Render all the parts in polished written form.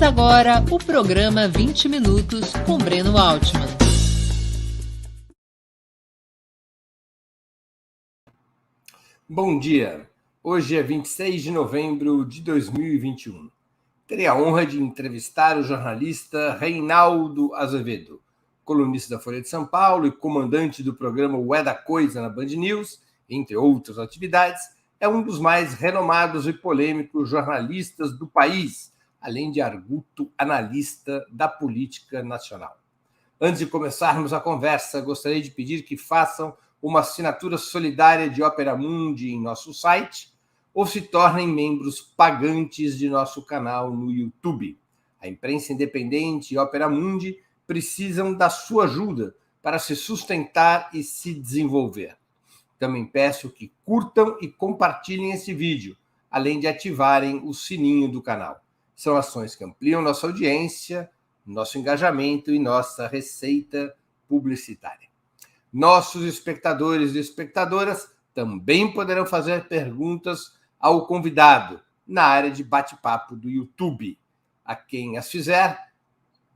Começa agora o programa 20 Minutos com Breno Altman. Bom dia. Hoje é 26 de novembro de 2021. Terei a honra de entrevistar o jornalista Reinaldo Azevedo, colunista da Folha de São Paulo e comandante do programa O É da Coisa na Band News, entre outras atividades. É um dos mais renomados e polêmicos jornalistas do país, além de arguto analista da política nacional. Antes de começarmos a conversa, gostaria de pedir que façam uma assinatura solidária de Opera Mundi em nosso site ou se tornem membros pagantes de nosso canal no YouTube. A imprensa independente e Opera Mundi precisam da sua ajuda para se sustentar e se desenvolver. Também peço que curtam e compartilhem esse vídeo, além de ativarem o sininho do canal. São ações que ampliam nossa audiência, nosso engajamento e nossa receita publicitária. Nossos espectadores e espectadoras também poderão fazer perguntas ao convidado na área de bate-papo do YouTube. A quem as fizer,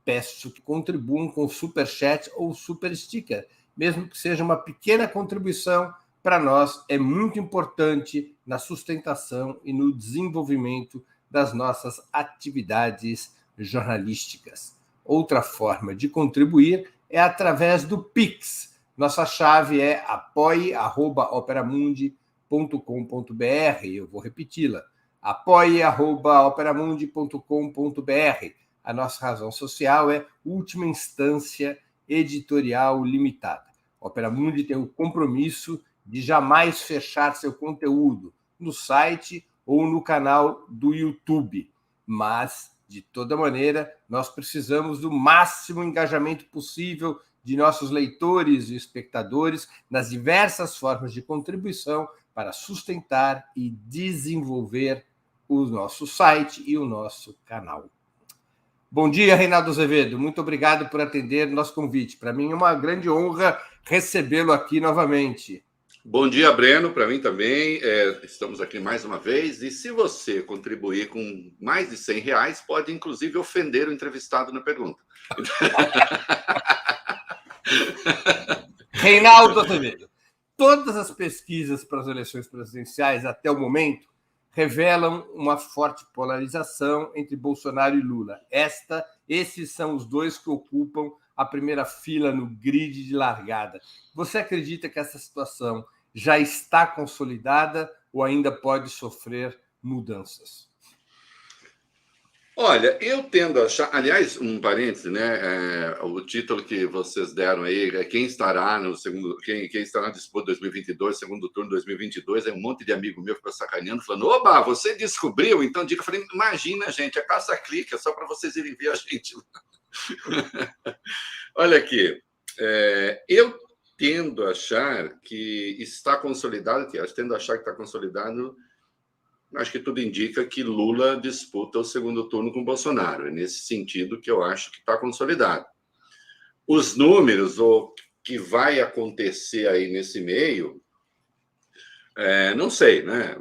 peço que contribuam com Superchat ou Super Sticker, mesmo que seja uma pequena contribuição, para nós é muito importante na sustentação e no desenvolvimento das nossas atividades jornalísticas. Outra forma de contribuir é através do Pix. Nossa chave é apoie@operamundi.com.br. Eu vou repeti-la. apoie@operamundi.com.br. A nossa razão social é última instância editorial limitada. A Opera Mundi tem o compromisso de jamais fechar seu conteúdo no site ou no canal do YouTube. Mas, de toda maneira, nós precisamos do máximo engajamento possível de nossos leitores e espectadores nas diversas formas de contribuição para sustentar e desenvolver o nosso site e o nosso canal. Bom dia, Reinaldo Azevedo. Muito obrigado por atender nosso convite. Para mim é uma grande honra recebê-lo aqui novamente. Bom dia, Breno. Para mim também. Estamos aqui mais uma vez. E se você contribuir com mais de R$100, pode inclusive ofender o entrevistado na pergunta. Reinaldo Azevedo, todas as pesquisas para as eleições presidenciais até o momento revelam uma forte polarização entre Bolsonaro e Lula. Esses são os dois que ocupam a primeira fila no grid de largada. Você acredita que essa situação já está consolidada ou ainda pode sofrer mudanças? Olha, eu tendo a achar... Aliás, um parêntese, né? O título que vocês deram aí é quem estará no segundo... Quem estará na disputa 2022, segundo turno 2022, um monte de amigo meu ficou sacaneando, falando, oba, você descobriu? Então, diga, eu falei, imagina, gente, é caça-clique, é só para vocês irem ver a gente lá. Olha aqui, eu tendo a achar que está consolidado, acho que tudo indica que Lula disputa o segundo turno com Bolsonaro. É nesse sentido que eu acho que está consolidado. Os números, o que vai acontecer aí nesse meio, não sei, né?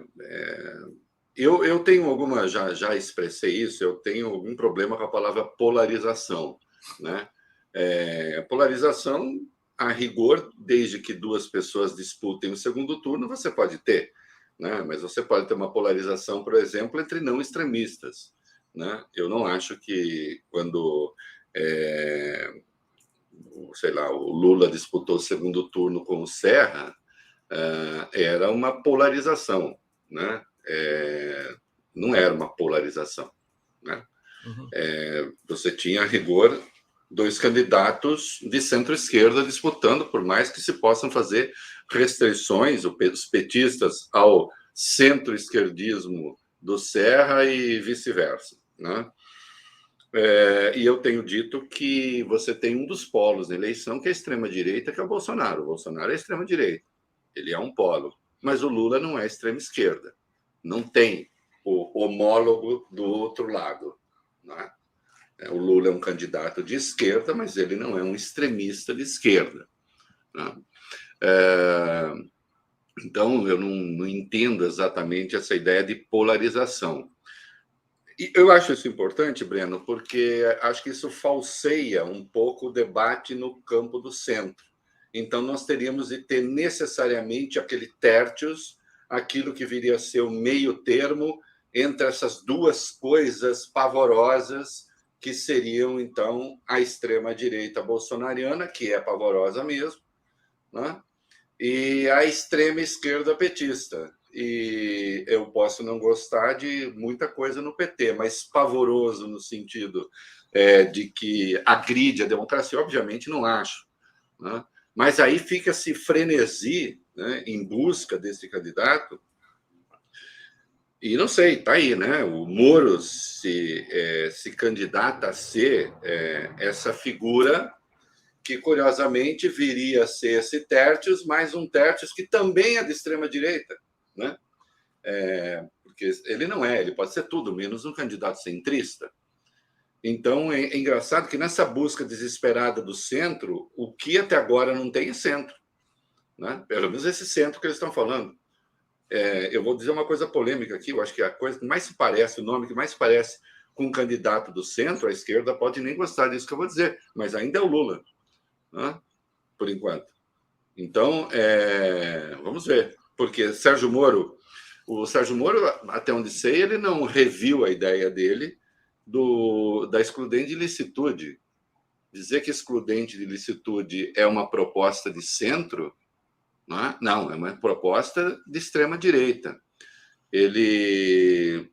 Eu tenho alguma, já expressei isso, eu tenho algum problema com a palavra polarização, né? Polarização, a rigor, desde que duas pessoas disputem o segundo turno, você pode ter, né? Mas você pode ter uma polarização, por exemplo, entre não extremistas, né? Eu não acho que quando, sei lá, o Lula disputou o segundo turno com o Serra, era uma polarização, né? Não era uma polarização, né? Uhum. Você tinha, a rigor, dois candidatos de centro-esquerda disputando, por mais que se possam fazer restrições, os petistas ao centro-esquerdismo do Serra e vice-versa, né? E eu tenho dito que você tem um dos polos na eleição, que é a extrema-direita, que é o Bolsonaro. O Bolsonaro é extrema-direita, ele é um polo, mas o Lula não é extrema-esquerda. Não tem o homólogo do outro lado, né? O Lula é um candidato de esquerda, mas ele não é um extremista de esquerda, né? Então, eu não entendo exatamente essa ideia de polarização. E eu acho isso importante, Breno, porque acho que isso falseia um pouco o debate no campo do centro. Então, nós teríamos de ter necessariamente aquele tertius, aquilo que viria a ser o meio termo entre essas duas coisas pavorosas que seriam, então, a extrema-direita bolsonariana, que é pavorosa mesmo, né? E a extrema-esquerda petista. E eu posso não gostar de muita coisa no PT, mas pavoroso no sentido de que agride a democracia, obviamente não acho, né? Mas aí fica esse frenesi, né, em busca desse candidato. E não sei, está aí, né? O Moro se candidata a ser essa figura que, curiosamente, viria a ser esse Tertius, mais um Tertius que também é de extrema-direita, né? Porque ele não é, ele pode ser tudo, menos um candidato centrista. Então, é engraçado que nessa busca desesperada do centro, o que até agora não tem é centro, né? Pelo menos esse centro que eles estão falando. Eu vou dizer uma coisa polêmica aqui, eu acho que a coisa que mais se parece, o nome que mais se parece com um candidato do centro, a esquerda pode nem gostar disso que eu vou dizer, mas ainda é o Lula, né? Por enquanto. Então, vamos ver. Porque o Sérgio Moro, até onde sei, ele não reviu a ideia dele da excludente de licitude. Dizer que excludente de licitude é uma proposta de centro, não, é uma proposta de extrema-direita. Ele,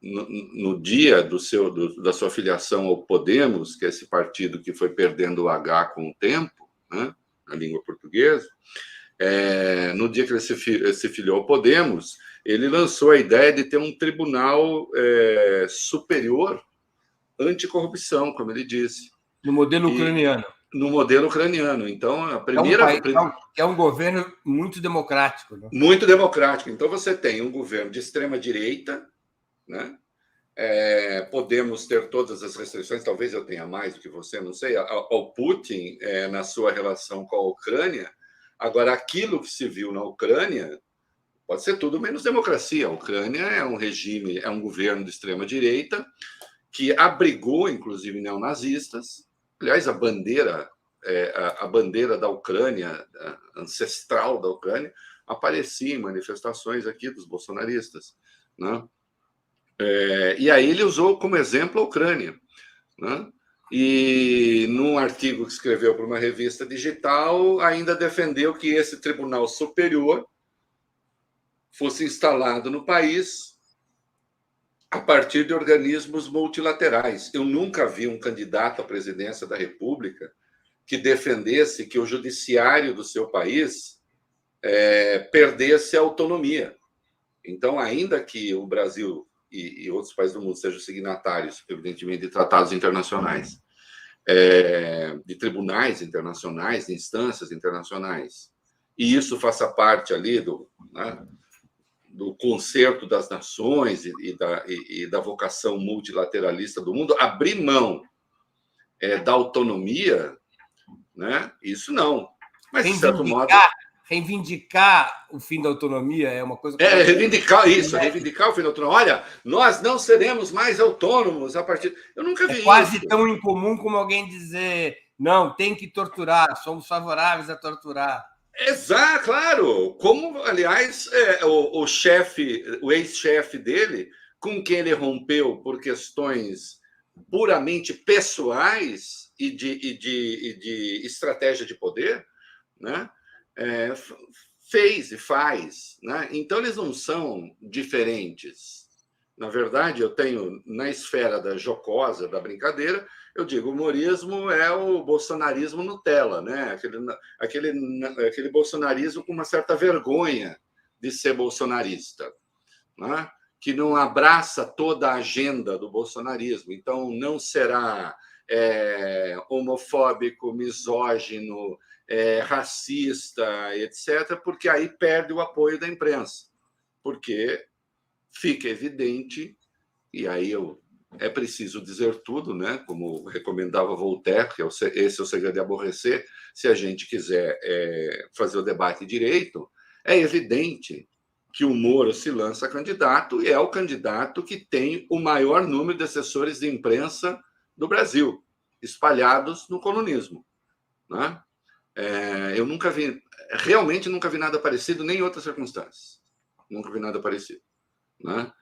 no dia da sua filiação ao Podemos, que é esse partido que foi perdendo o H com o tempo, né, na língua portuguesa, no dia que ele se filiou ao Podemos, ele lançou a ideia de ter um tribunal superior anticorrupção, como ele disse. No modelo ucraniano. No modelo ucraniano. Então, a primeira... É um governo muito democrático, né? Muito democrático. Então, você tem um governo de extrema-direita, né? Podemos ter todas as restrições, talvez eu tenha mais do que você, não sei, ao Putin na sua relação com a Ucrânia. Agora, aquilo que se viu na Ucrânia pode ser tudo menos democracia. A Ucrânia é um regime, é um governo de extrema-direita que abrigou, inclusive, neonazistas. Aliás, a bandeira da Ucrânia, ancestral da Ucrânia, aparecia em manifestações aqui dos bolsonaristas, né? E aí ele usou como exemplo a Ucrânia, né? E num artigo que escreveu para uma revista digital, ainda defendeu que esse tribunal superior fosse instalado no país a partir de organismos multilaterais. Eu nunca vi um candidato à presidência da República que defendesse que o judiciário do seu país perdesse a autonomia. Então, ainda que o Brasil e outros países do mundo sejam signatários, evidentemente, de tratados internacionais, de tribunais internacionais, de instâncias internacionais, e isso faça parte ali do concerto das nações e da vocação multilateralista do mundo, abrir mão da autonomia, né? Isso não. Mas, de certo modo... Reivindicar o fim da autonomia é uma coisa... reivindicar isso, reivindicar o fim da autonomia. Olha, nós não seremos mais autônomos a partir... Eu nunca vi isso. É quase tão incomum como alguém dizer, não, tem que torturar, somos favoráveis a torturar. Exato, claro. Como, aliás, o ex-chefe dele, com quem ele rompeu por questões puramente pessoais e de estratégia de poder, né? Fez e faz, né? Então, eles não são diferentes. Na verdade, eu tenho, na esfera da jocosa, da brincadeira, eu digo, o humorismo é o bolsonarismo Nutella, né? Aquele bolsonarismo com uma certa vergonha de ser bolsonarista, né? Que não abraça toda a agenda do bolsonarismo. Então, não será homofóbico, misógino, racista, etc., porque aí perde o apoio da imprensa. Porque fica evidente, e aí é preciso dizer tudo, né? Como recomendava Voltaire, que esse é o segredo de aborrecer, se a gente quiser fazer o debate direito, é evidente que o Moro se lança candidato e é o candidato que tem o maior número de assessores de imprensa do Brasil, espalhados no colunismo, né? Eu realmente nunca vi nada parecido, nem em outras circunstâncias. Nunca vi nada parecido, né?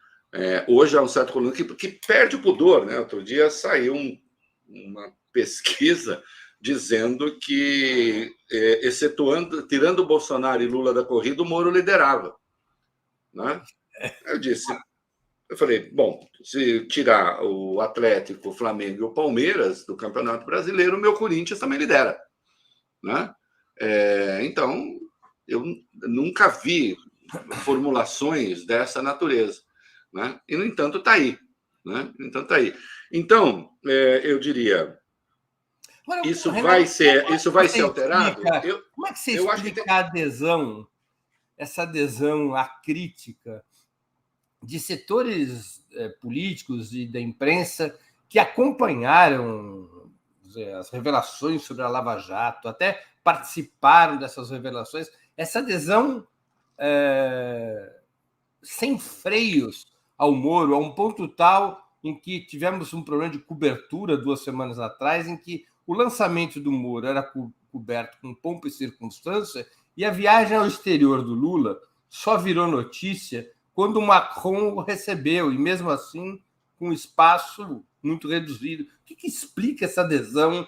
Hoje há um certo colunista que perde o pudor, né? Outro dia saiu uma pesquisa dizendo que, tirando o Bolsonaro e Lula da corrida, o Moro liderava, né? Eu falei, bom, se tirar o Atlético, o Flamengo e o Palmeiras do Campeonato Brasileiro, o meu Corinthians também lidera, né? Então, eu nunca vi formulações dessa natureza, né? E, no entanto, está aí, né? Então, eu diria, Agora, isso Renato, vai ser alterado? Como é que você eu acho que explica essa adesão à crítica de setores políticos e da imprensa que acompanharam as revelações sobre a Lava Jato, até participaram dessas revelações, essa adesão sem freios ao Moro, a um ponto tal em que tivemos um problema de cobertura 2 semanas atrás, em que o lançamento do Moro era coberto com pompa e circunstância, e a viagem ao exterior do Lula só virou notícia quando o Macron o recebeu, e mesmo assim com espaço muito reduzido. O que explica essa adesão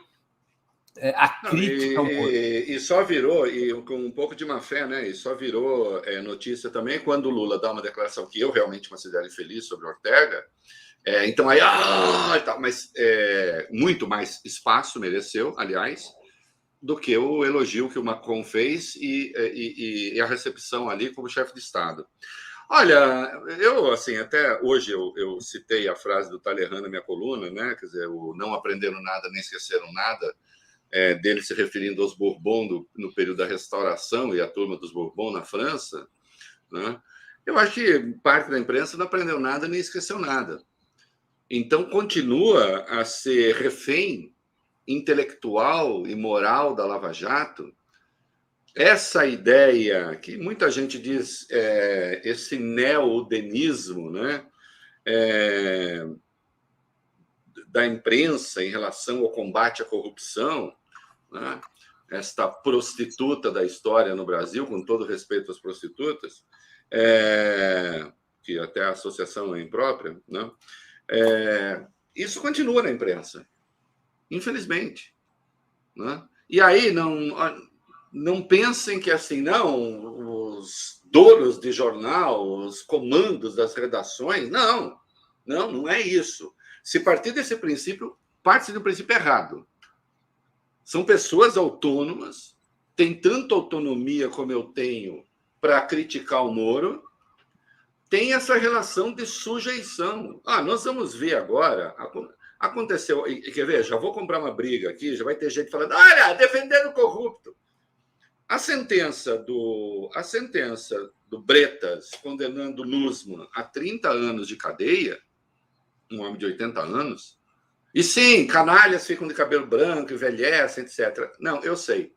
à crítica ao Moro? E só virou, e com um pouco de má fé, né? E só virou notícia também quando o Lula dá uma declaração que eu realmente considero infeliz sobre Ortega. Então aí, mas muito mais espaço mereceu, aliás, do que o elogio que o Macron fez e a recepção ali como chefe de Estado. Olha, eu, assim, até hoje eu citei a frase do Talleyrand na minha coluna, né? Quer dizer, o não aprenderam nada nem esqueceram nada, dele se referindo aos Bourbons no período da Restauração e a turma dos Bourbons na França, né? Eu acho que parte da imprensa não aprendeu nada nem esqueceu nada. Então, continua a ser refém intelectual e moral da Lava Jato. Essa ideia que muita gente diz, esse neodenismo, né, da imprensa em relação ao combate à corrupção, né, esta prostituta da história no Brasil, com todo respeito às prostitutas, que até a associação é imprópria, né, isso continua na imprensa, infelizmente, né? E aí não pensem que assim, não, os donos de jornal, os comandos das redações, não é isso. Se partir desse princípio, parte de um princípio errado. São pessoas autônomas, têm tanta autonomia como eu tenho para criticar o Moro, tem essa relação de sujeição. Nós vamos ver agora, aconteceu, quer ver, já vou comprar uma briga aqui, já vai ter gente falando, olha, defendendo o corrupto. A sentença do Bretas condenando Nussmann a 30 anos de cadeia, um homem de 80 anos, e sim, canalhas ficam de cabelo branco, envelhecem, etc. Não, eu sei.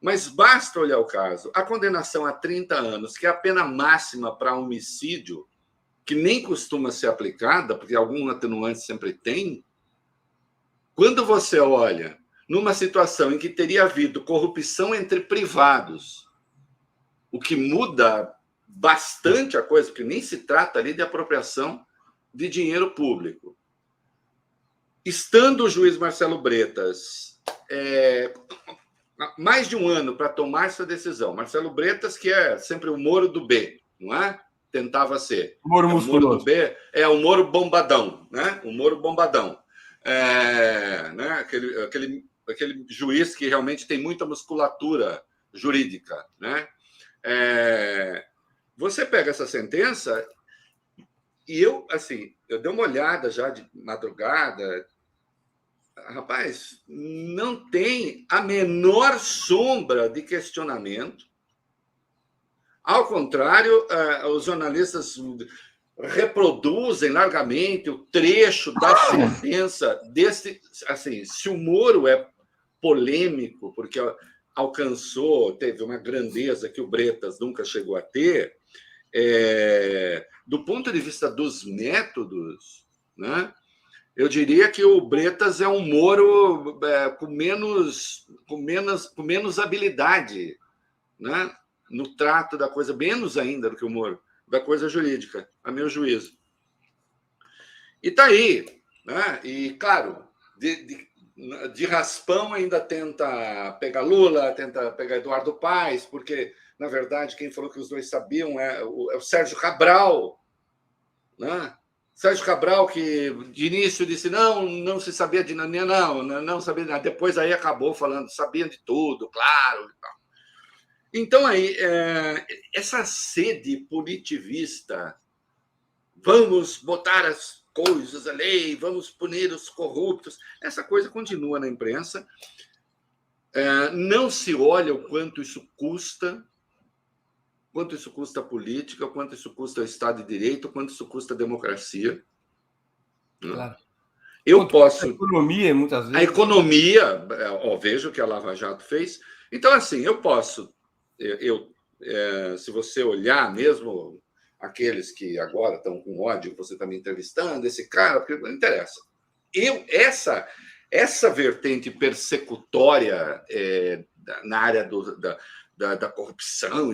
Mas basta olhar o caso. A condenação a 30 anos, que é a pena máxima para homicídio, que nem costuma ser aplicada, porque algum atenuante sempre tem, quando você olha numa situação em que teria havido corrupção entre privados, o que muda bastante a coisa, porque nem se trata ali de apropriação de dinheiro público. Estando o juiz Marcelo Bretas mais de um ano para tomar essa decisão, Marcelo Bretas, que é sempre o Moro do B, não é? Tentava ser. O Moro musculoso. O Moro do B é o Moro bombadão, né? O Moro bombadão. Né? Aquele juiz que realmente tem muita musculatura jurídica, né? Você pega essa sentença e eu dei uma olhada já de madrugada. Rapaz, não tem a menor sombra de questionamento. Ao contrário, os jornalistas reproduzem largamente o trecho da sentença desse. Assim, se o Moro é polêmico, porque teve uma grandeza que o Bretas nunca chegou a ter, Do ponto de vista dos métodos, né, eu diria que o Bretas é um Moro com menos habilidade, né, no trato da coisa, menos ainda do que o Moro, da coisa jurídica, a meu juízo. E está aí. Né? E, claro, de raspão ainda tenta pegar Lula, tenta pegar Eduardo Paes, porque, na verdade, quem falou que os dois sabiam é o Sérgio Cabral. Né? Sérgio Cabral, que de início disse não se sabia de nada, não sabia de nada. Depois aí acabou falando, sabiam de tudo, claro. Então, aí, essa sede punitivista, vamos botar as coisas, a lei, vamos punir os corruptos, essa coisa continua na imprensa. Não se olha o quanto isso custa a política, o quanto isso custa o Estado de Direito, o quanto isso custa a democracia. Claro. Eu posso... A economia, muitas vezes. A economia, veja o que a Lava Jato fez. Então, assim, eu posso... se você olhar mesmo aqueles que agora estão com ódio, que você está me entrevistando, esse cara, porque não interessa. Essa vertente persecutória na área da corrupção,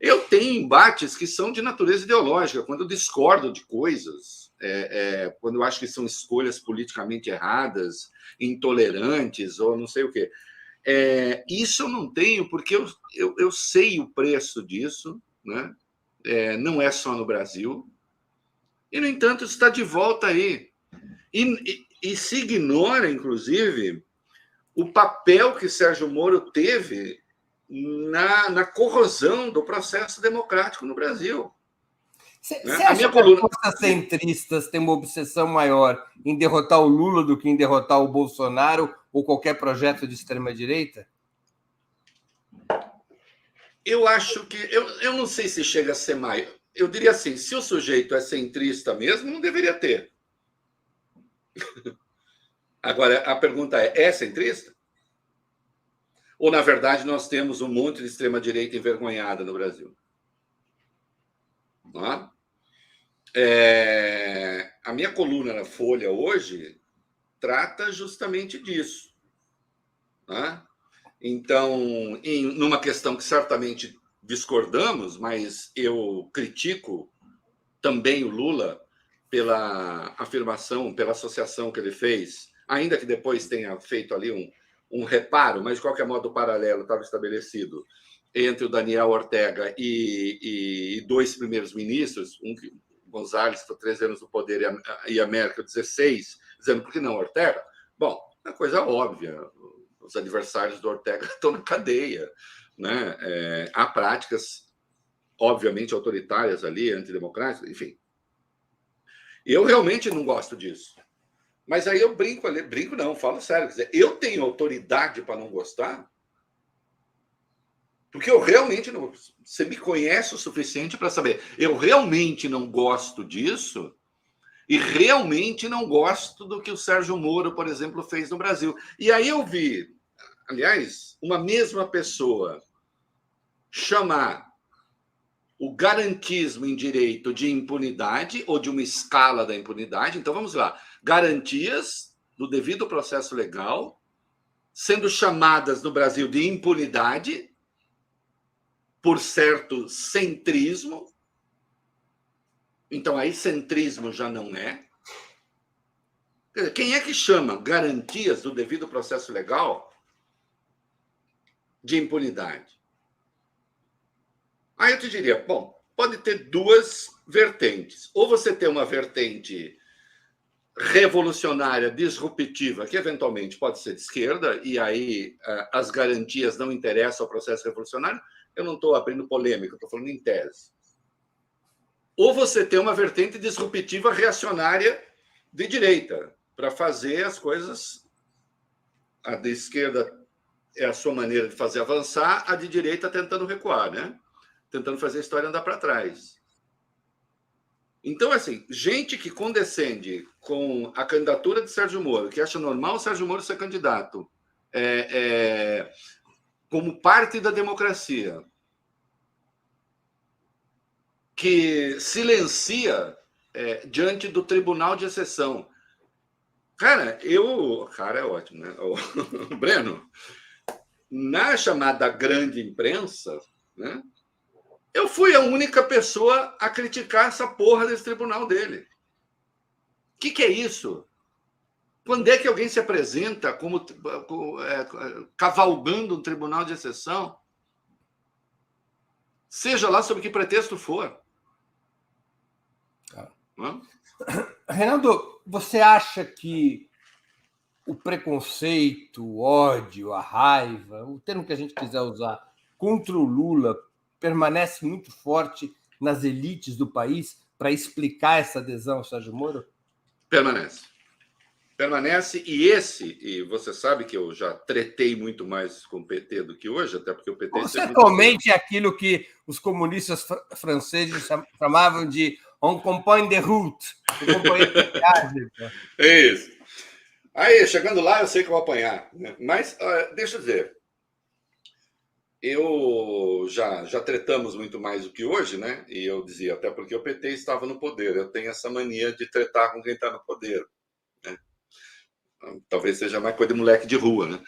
eu tenho embates que são de natureza ideológica, quando eu discordo de coisas, quando eu acho que são escolhas politicamente erradas, intolerantes, ou não sei o quê. Isso eu não tenho, porque eu sei o preço disso, né? Não é só no Brasil, e, no entanto, está de volta aí. E se ignora, inclusive, o papel que Sérgio Moro teve na corrosão do processo democrático no Brasil. Você acha que as forças centristas têm uma obsessão maior em derrotar o Lula do que em derrotar o Bolsonaro ou qualquer projeto de extrema-direita? Eu acho que... Eu não sei se chega a ser maior. Eu diria assim, se o sujeito é centrista mesmo, não deveria ter. Agora, a pergunta é centrista? Ou, na verdade, nós temos um monte de extrema-direita envergonhada no Brasil? Não é? A minha coluna na Folha hoje trata justamente disso. Não é? Então, numa questão que certamente discordamos, mas eu critico também o Lula pela afirmação, pela associação que ele fez, ainda que depois tenha feito ali um reparo, mas de qualquer modo o paralelo estava estabelecido entre o Daniel Ortega e dois primeiros ministros, González, que foi 13 anos no poder, e a Merkel, 16, dizendo por que não Ortega? Bom, é coisa óbvia. Os adversários do Ortega estão na cadeia. Né? Há práticas, obviamente, autoritárias ali, antidemocráticas, enfim. Eu realmente não gosto disso. Mas aí eu brinco não, falo sério. Quer dizer, eu tenho autoridade para não gostar? Porque eu realmente não... Você me conhece o suficiente para saber. Eu realmente não gosto disso e realmente não gosto do que o Sérgio Moro, por exemplo, fez no Brasil. E aí eu vi, aliás, uma mesma pessoa chamar o garantismo em direito de impunidade ou de uma escala da impunidade. Então, vamos lá. Garantias do devido processo legal sendo chamadas no Brasil de impunidade por certo centrismo. Então, aí centrismo já não é. Quem é que chama garantias do devido processo legal de impunidade? Aí eu te diria, bom, pode ter duas vertentes. Ou você tem uma vertente revolucionária, disruptiva, que eventualmente pode ser de esquerda, e aí as garantias não interessam ao processo revolucionário. Eu não estou abrindo polêmica, estou falando em tese. Ou você tem uma vertente disruptiva reacionária de direita, para fazer as coisas... A de esquerda é a sua maneira de fazer avançar, a de direita tentando recuar, né? Tentando fazer a história andar para trás. Então, assim, gente que condescende com a candidatura de Sérgio Moro, que acha normal o Sérgio Moro ser candidato como parte da democracia, que silencia diante do Tribunal de Exceção. Cara, Cara, é ótimo, né? O Breno, na chamada grande imprensa, né? Eu fui a única pessoa a criticar essa porra desse tribunal dele. O que é isso? Quando é que alguém se apresenta como cavalgando um tribunal de exceção? Seja lá sob que pretexto for. Reinaldo, você acha que o preconceito, o ódio, a raiva, o termo que a gente quiser usar, contra o Lula permanece muito forte nas elites do país para explicar essa adesão ao Sérgio Moro? Permanece. E você sabe que eu já tretei muito mais com o PT do que hoje, até porque o PT... Você comente aquilo que os comunistas franceses chamavam de un compagne de route, um companheiro de viagem. É isso. Aí, chegando lá, eu sei que eu vou apanhar, né? Mas, deixa eu dizer, eu já tretamos muito mais do que hoje, né? E eu dizia, até porque o PT estava no poder. Eu tenho essa mania de tretar com quem está no poder, né? Talvez seja mais coisa de moleque de rua, né?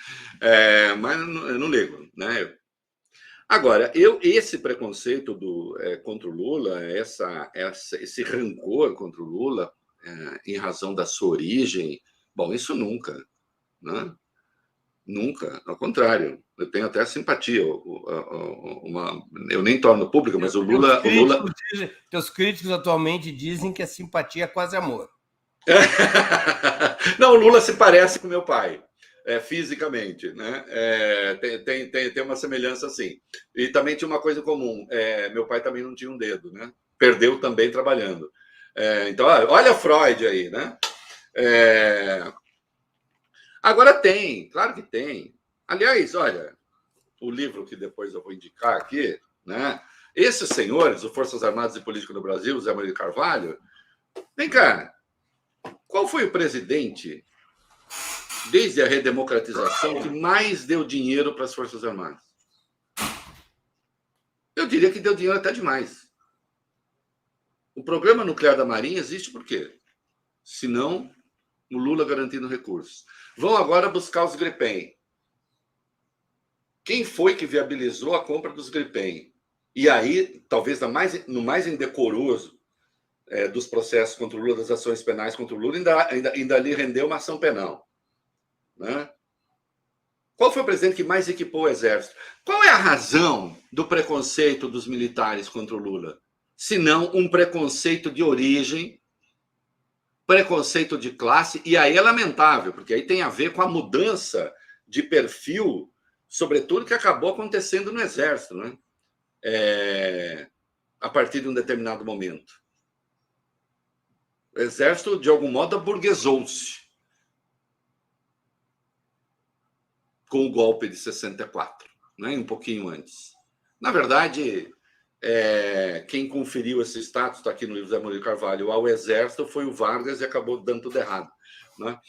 Mas eu não ligo, né? Agora, esse preconceito contra o Lula, esse rancor contra o Lula, em razão da sua origem, bom, isso nunca, né? Nunca, ao contrário, eu tenho até simpatia. Eu nem torno pública, mas o Lula... Teus críticos atualmente dizem que a simpatia é quase amor. Não, o Lula se parece com meu pai, fisicamente, né? Tem uma semelhança assim. E também tinha uma coisa comum: meu pai também não tinha um dedo, né? Perdeu também trabalhando. Então, olha Freud aí, né? Agora tem, claro que tem. Aliás, olha, o livro que depois eu vou indicar aqui, né? Esses senhores, o Forças Armadas e Política no Brasil, Zé Maria Carvalho, vem cá. Qual foi o presidente, desde a redemocratização, que mais deu dinheiro para as Forças Armadas? Eu diria que deu dinheiro até demais. O programa nuclear da Marinha existe por quê? Senão, o Lula garantindo recursos. Vão agora buscar os Gripen. Quem foi que viabilizou a compra dos Gripen? E aí, talvez no mais indecoroso dos processos contra o Lula, das ações penais contra o Lula, ainda lhe rendeu uma ação penal, né? Qual foi o presidente que mais equipou o Exército? Qual é a razão do preconceito dos militares contra o Lula? Se não um preconceito de origem, preconceito de classe, e aí é lamentável, porque aí tem a ver com a mudança de perfil, sobretudo que acabou acontecendo no Exército, né? A partir de um determinado momento. O Exército, de algum modo, aburguesou-se com o golpe de 64, né? Um pouquinho antes. Na verdade, quem conferiu esse status, está aqui no livro Zé Murilo Carvalho, ao Exército foi o Vargas e acabou dando tudo errado, né?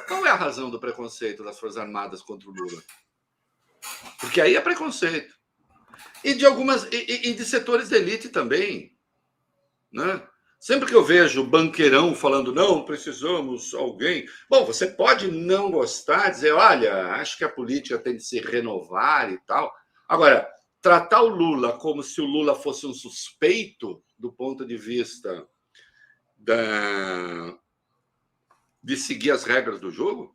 Qual é a razão do preconceito das Forças Armadas contra o Lula? Porque aí é preconceito. E de setores de elite também, né? Sempre que eu vejo banqueirão falando, não, precisamos alguém... Bom, você pode não gostar, dizer, olha, acho que a política tem de se renovar e tal. Agora, tratar o Lula como se o Lula fosse um suspeito do ponto de vista de seguir as regras do jogo,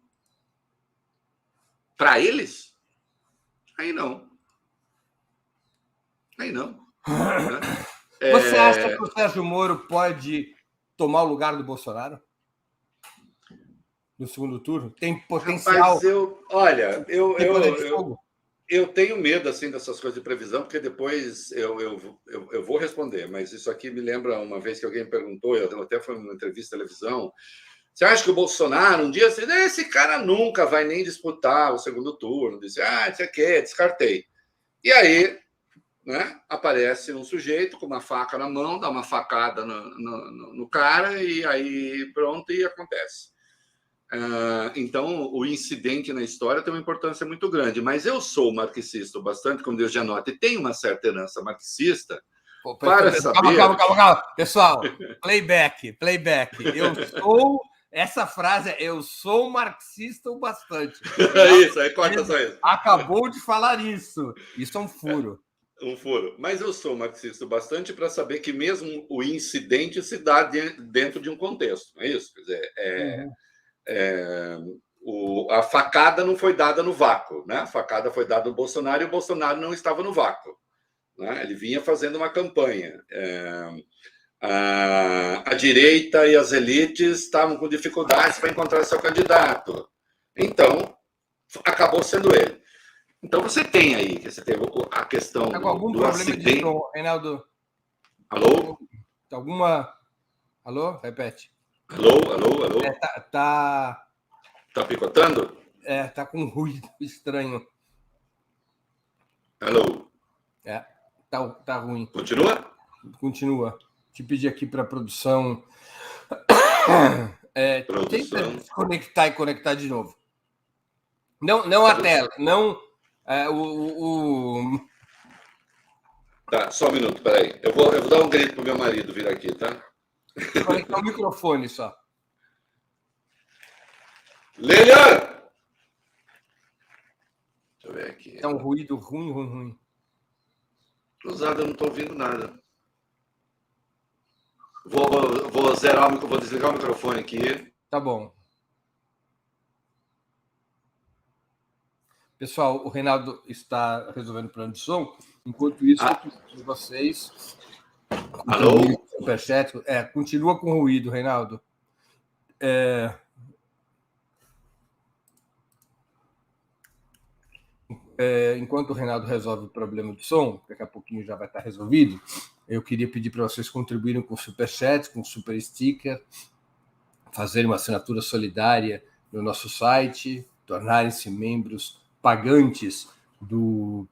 para eles, aí não. Aí não. Você acha que o Sérgio Moro pode tomar o lugar do Bolsonaro no segundo turno? Tem potencial? Rapaz, eu tenho medo assim dessas coisas de previsão, porque depois eu vou responder, mas isso aqui me lembra uma vez que alguém me perguntou, eu até foi numa entrevista de televisão, você acha que o Bolsonaro um dia, esse cara nunca vai nem disputar o segundo turno? Disse, isso aqui, descartei. E aí, né, aparece um sujeito com uma faca na mão, dá uma facada no cara, e aí pronto, e acontece. Então, o incidente na história tem uma importância muito grande. Mas eu sou marxista bastante, como Deus já nota, e tenho uma certa herança marxista. Para saber... Calma. Pessoal, playback. Eu sou... Essa frase é: eu sou marxista o bastante. Isso, aí corta só isso. Acabou de falar isso. Isso é um furo. Um furo. Mas eu sou marxista o bastante para saber que mesmo o incidente se dá dentro de um contexto. Não é isso? Quer dizer, a facada não foi dada no vácuo, né? A facada foi dada no Bolsonaro e o Bolsonaro não estava no vácuo, né? Ele vinha fazendo uma campanha. A direita e as elites estavam com dificuldades para encontrar seu candidato. Então, acabou sendo ele. Então, você tem aí a questão tá com algum do problema acidente. de som, Reinaldo? Alô? Alguma... Alô? Repete. Alô? Tá picotando? Tá com ruído estranho. Alô? Tá ruim. Continua? Te pedir aqui para a produção. Tenta desconectar e conectar de novo. Não a tela, não Tá, só um minuto, peraí. Eu vou dar um grito pro meu marido vir aqui, tá? Conectar o microfone só. Lilian! Deixa eu ver aqui. É um ruído ruim. Cruzado, eu não estou ouvindo nada. Vou zerar vou desligar o microfone aqui. Tá bom. Pessoal, o Reinaldo está resolvendo o plano de som. Enquanto isso, eu preciso de vocês. Alô? Superchat. Continua com ruído, Reinaldo. Enquanto o Reinaldo resolve o problema do som, daqui a pouquinho já vai estar resolvido, eu queria pedir para vocês contribuírem com superchat, com super sticker, fazerem uma assinatura solidária no nosso site, tornarem-se membros pagantes do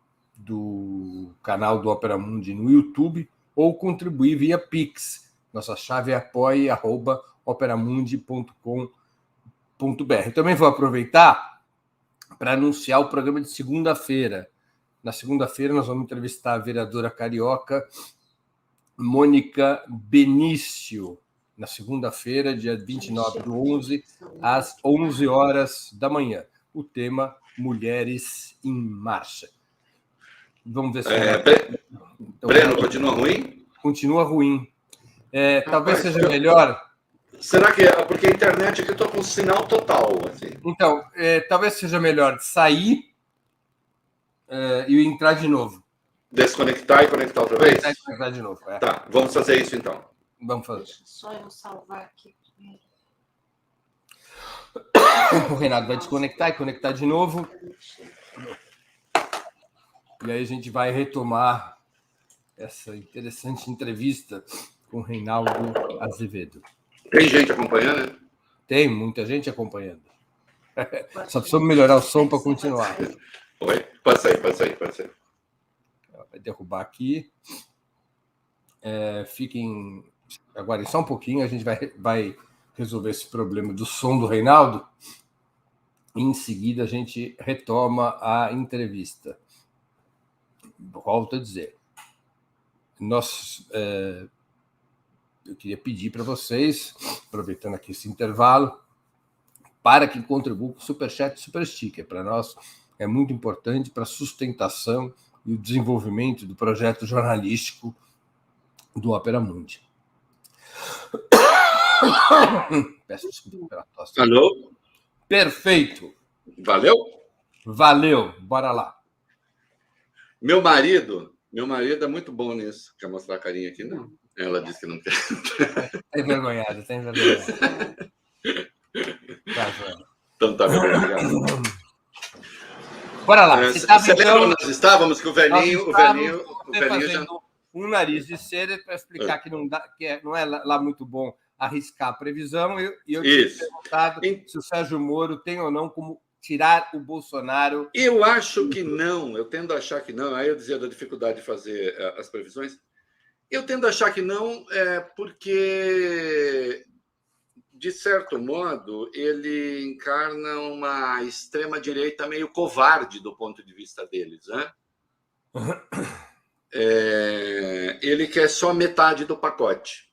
canal do Opera Mundi no YouTube ou contribuir via Pix. Nossa chave é apoie@operamundi.com.br. Também vou aproveitar para anunciar o programa de segunda-feira. Na segunda-feira, nós vamos entrevistar a vereadora carioca Mônica Benício. Na segunda-feira, dia 29/11, às 11 horas da manhã. O tema: Mulheres em Marcha. Vamos ver se... Breno, continua ruim? Continua ruim. Talvez seja melhor... Será que é? Porque a internet aqui eu estou com sinal total. Assim. Então, talvez seja melhor sair e entrar de novo. Desconectar e conectar outra vez? Conectar de novo. Tá, vamos fazer isso então. Vamos fazer. Deixa só eu salvar aqui primeiro. O Renato vai desconectar e conectar de novo. E aí a gente vai retomar essa interessante entrevista com o Reinaldo Azevedo. Tem gente acompanhando? Tem muita gente acompanhando. Só precisamos melhorar o som para continuar. Oi? Pode sair. Vai derrubar aqui. Fiquem... Agora, só um pouquinho, a gente vai resolver esse problema do som do Reinaldo. E em seguida, a gente retoma a entrevista. Volto a dizer. Eu queria pedir para vocês, aproveitando aqui esse intervalo, para que contribuam com o Superchat e Super Sticker. Para nós é muito importante para a sustentação e o desenvolvimento do projeto jornalístico do Opera Mundi. Peço desculpa pela tosse. Alô? Perfeito. Valeu? Bora lá. Meu marido é muito bom nisso. Quer mostrar a carinha aqui? Não. Ela disse que não quer. Tem envergonhado. Tá, Então tá, meu obrigado. Bora lá. Você lembra onde nós estávamos? Que o velhinho já... um nariz de cera para explicar que não é lá muito bom arriscar a previsão. E eu tinha perguntado se o Sérgio Moro tem ou não como tirar o Bolsonaro. Eu acho que não. Eu tendo a achar que não. Aí eu dizia da dificuldade de fazer as previsões. Eu tendo a achar que não, porque de certo modo, ele encarna uma extrema-direita meio covarde do ponto de vista deles, né? Ele quer só metade do pacote.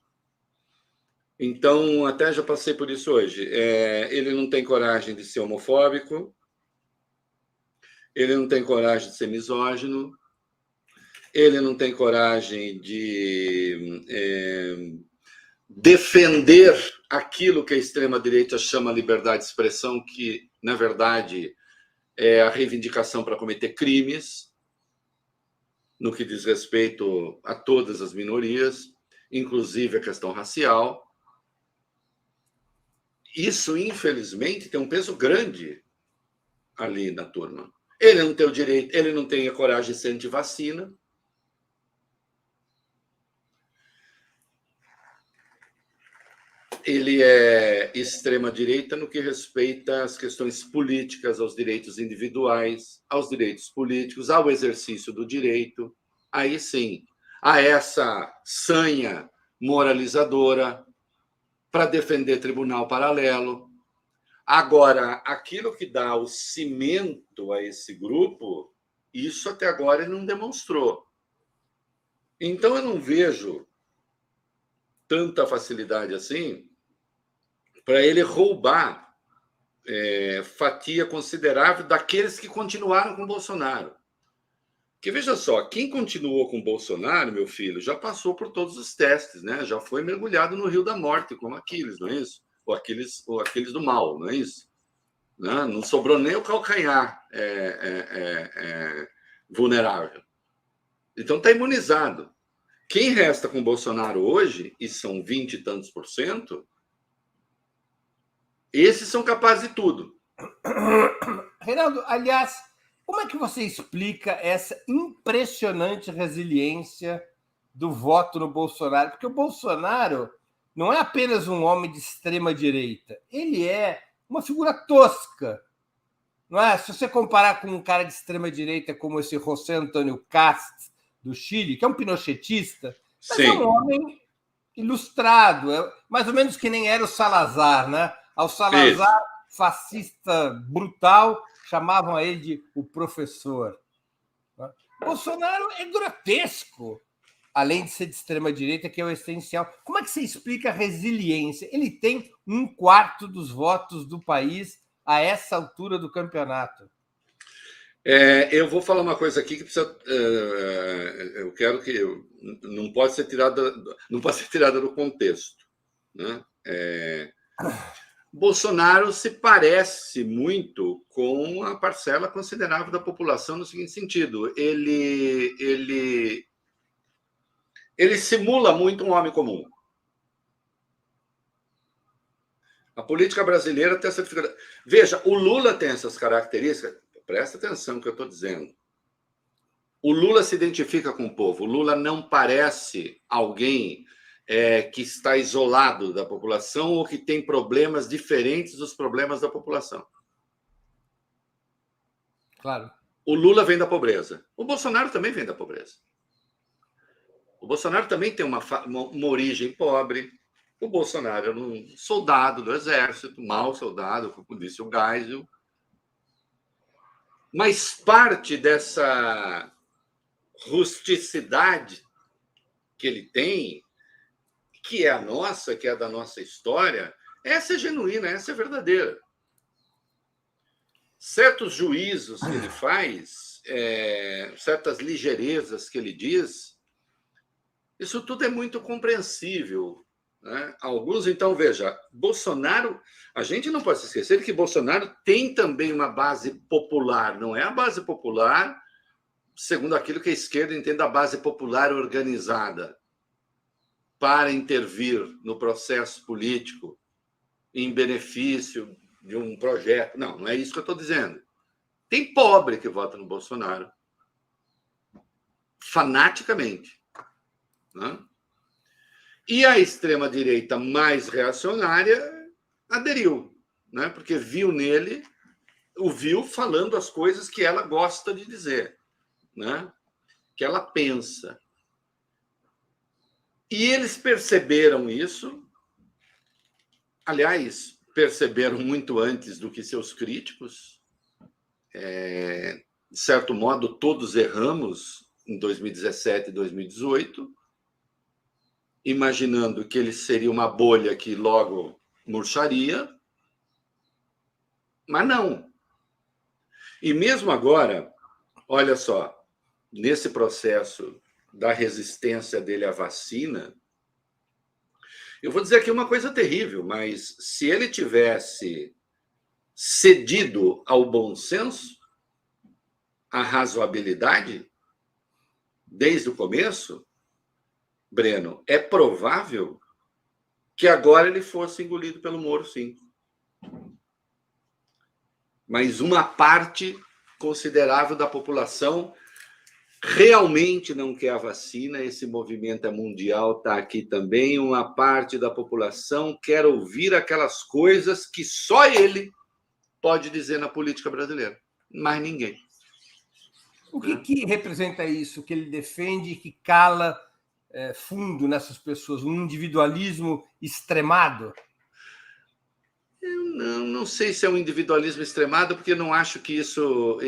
Então, até já passei por isso hoje. Ele não tem coragem de ser homofóbico, ele não tem coragem de ser misógino, ele não tem coragem de defender aquilo que a extrema-direita chama liberdade de expressão, que, na verdade, é a reivindicação para cometer crimes, no que diz respeito a todas as minorias, inclusive a questão racial. Isso, infelizmente, tem um peso grande ali na turma. Ele não tem o direito, ele não tem a coragem de ser antivacina. Ele é extrema-direita no que respeita às questões políticas, aos direitos individuais, aos direitos políticos, ao exercício do direito. Aí sim, a essa sanha moralizadora para defender tribunal paralelo. Agora, aquilo que dá o cimento a esse grupo, isso até agora ele não demonstrou. Então, eu não vejo tanta facilidade assim para ele roubar fatia considerável daqueles que continuaram com Bolsonaro. Porque, veja só, quem continuou com Bolsonaro, meu filho, já passou por todos os testes, né? Já foi mergulhado no rio da morte, como Aquiles, não é isso? Ou Aquiles do mal, não é isso? Não sobrou nem o calcanhar vulnerável. Então, está imunizado. Quem resta com Bolsonaro hoje, e são 20 e tantos %, esses são capazes de tudo. Reinaldo, aliás, como é que você explica essa impressionante resiliência do voto no Bolsonaro? Porque o Bolsonaro não é apenas um homem de extrema-direita, ele é uma figura tosca. Não é? Se você comparar com um cara de extrema-direita como esse José Antônio Cast, do Chile, que é um pinochetista, mas Sim. é um homem ilustrado, mais ou menos que nem era o Salazar, né? Ao Salazar, Isso. fascista brutal, chamavam ele de o professor. Bolsonaro é grotesco, além de ser de extrema-direita, que é o essencial. Como é que você explica a resiliência? Ele tem 1/4 dos votos do país a essa altura do campeonato. Eu vou falar uma coisa aqui que precisa. Eu quero que. Não pode ser tirada do contexto. Né? Bolsonaro se parece muito com uma parcela considerável da população no seguinte sentido: ele simula muito um homem comum. A política brasileira tem essa dificuldade. Veja, o Lula tem essas características. Presta atenção no que eu estou dizendo. O Lula se identifica com o povo. O Lula não parece alguém que está isolado da população ou que tem problemas diferentes dos problemas da população. Claro. O Lula vem da pobreza. O Bolsonaro também vem da pobreza. O Bolsonaro também tem uma origem pobre. O Bolsonaro era um soldado do exército, mau soldado, como disse o Geisel. Mas parte dessa rusticidade que ele tem, que é a nossa, que é da nossa história, essa é genuína, essa é verdadeira. Certos juízos que ele faz, certas ligeirezas que ele diz, isso tudo é muito compreensível. Né? Alguns, então, veja, Bolsonaro, a gente não pode se esquecer que Bolsonaro tem também uma base popular, não é a base popular, segundo aquilo que a esquerda entende, a base popular organizada para intervir no processo político em benefício de um projeto. Não, não é isso que eu estou dizendo. Tem pobre que vota no Bolsonaro fanaticamente. Né? E a extrema-direita mais reacionária aderiu, né? Porque o viu falando as coisas que ela gosta de dizer, né? Que ela pensa. E eles perceberam isso aliás, perceberam muito antes do que seus críticos. De certo modo, todos erramos em 2017 e 2018, imaginando que ele seria uma bolha que logo murcharia, mas não. E mesmo agora, olha só, nesse processo da resistência dele à vacina, eu vou dizer aqui uma coisa terrível, mas se ele tivesse cedido ao bom senso, à razoabilidade, desde o começo, Breno, é provável que agora ele fosse engolido pelo Moro, sim. Mas uma parte considerável da população realmente não quer a vacina. Esse movimento é mundial, está aqui também. Uma parte da população quer ouvir aquelas coisas que só ele pode dizer na política brasileira, mas ninguém. O que representa isso que ele defende e que cala fundo nessas pessoas? Um individualismo extremado? Eu não sei se é um individualismo extremado, porque eu não acho que isso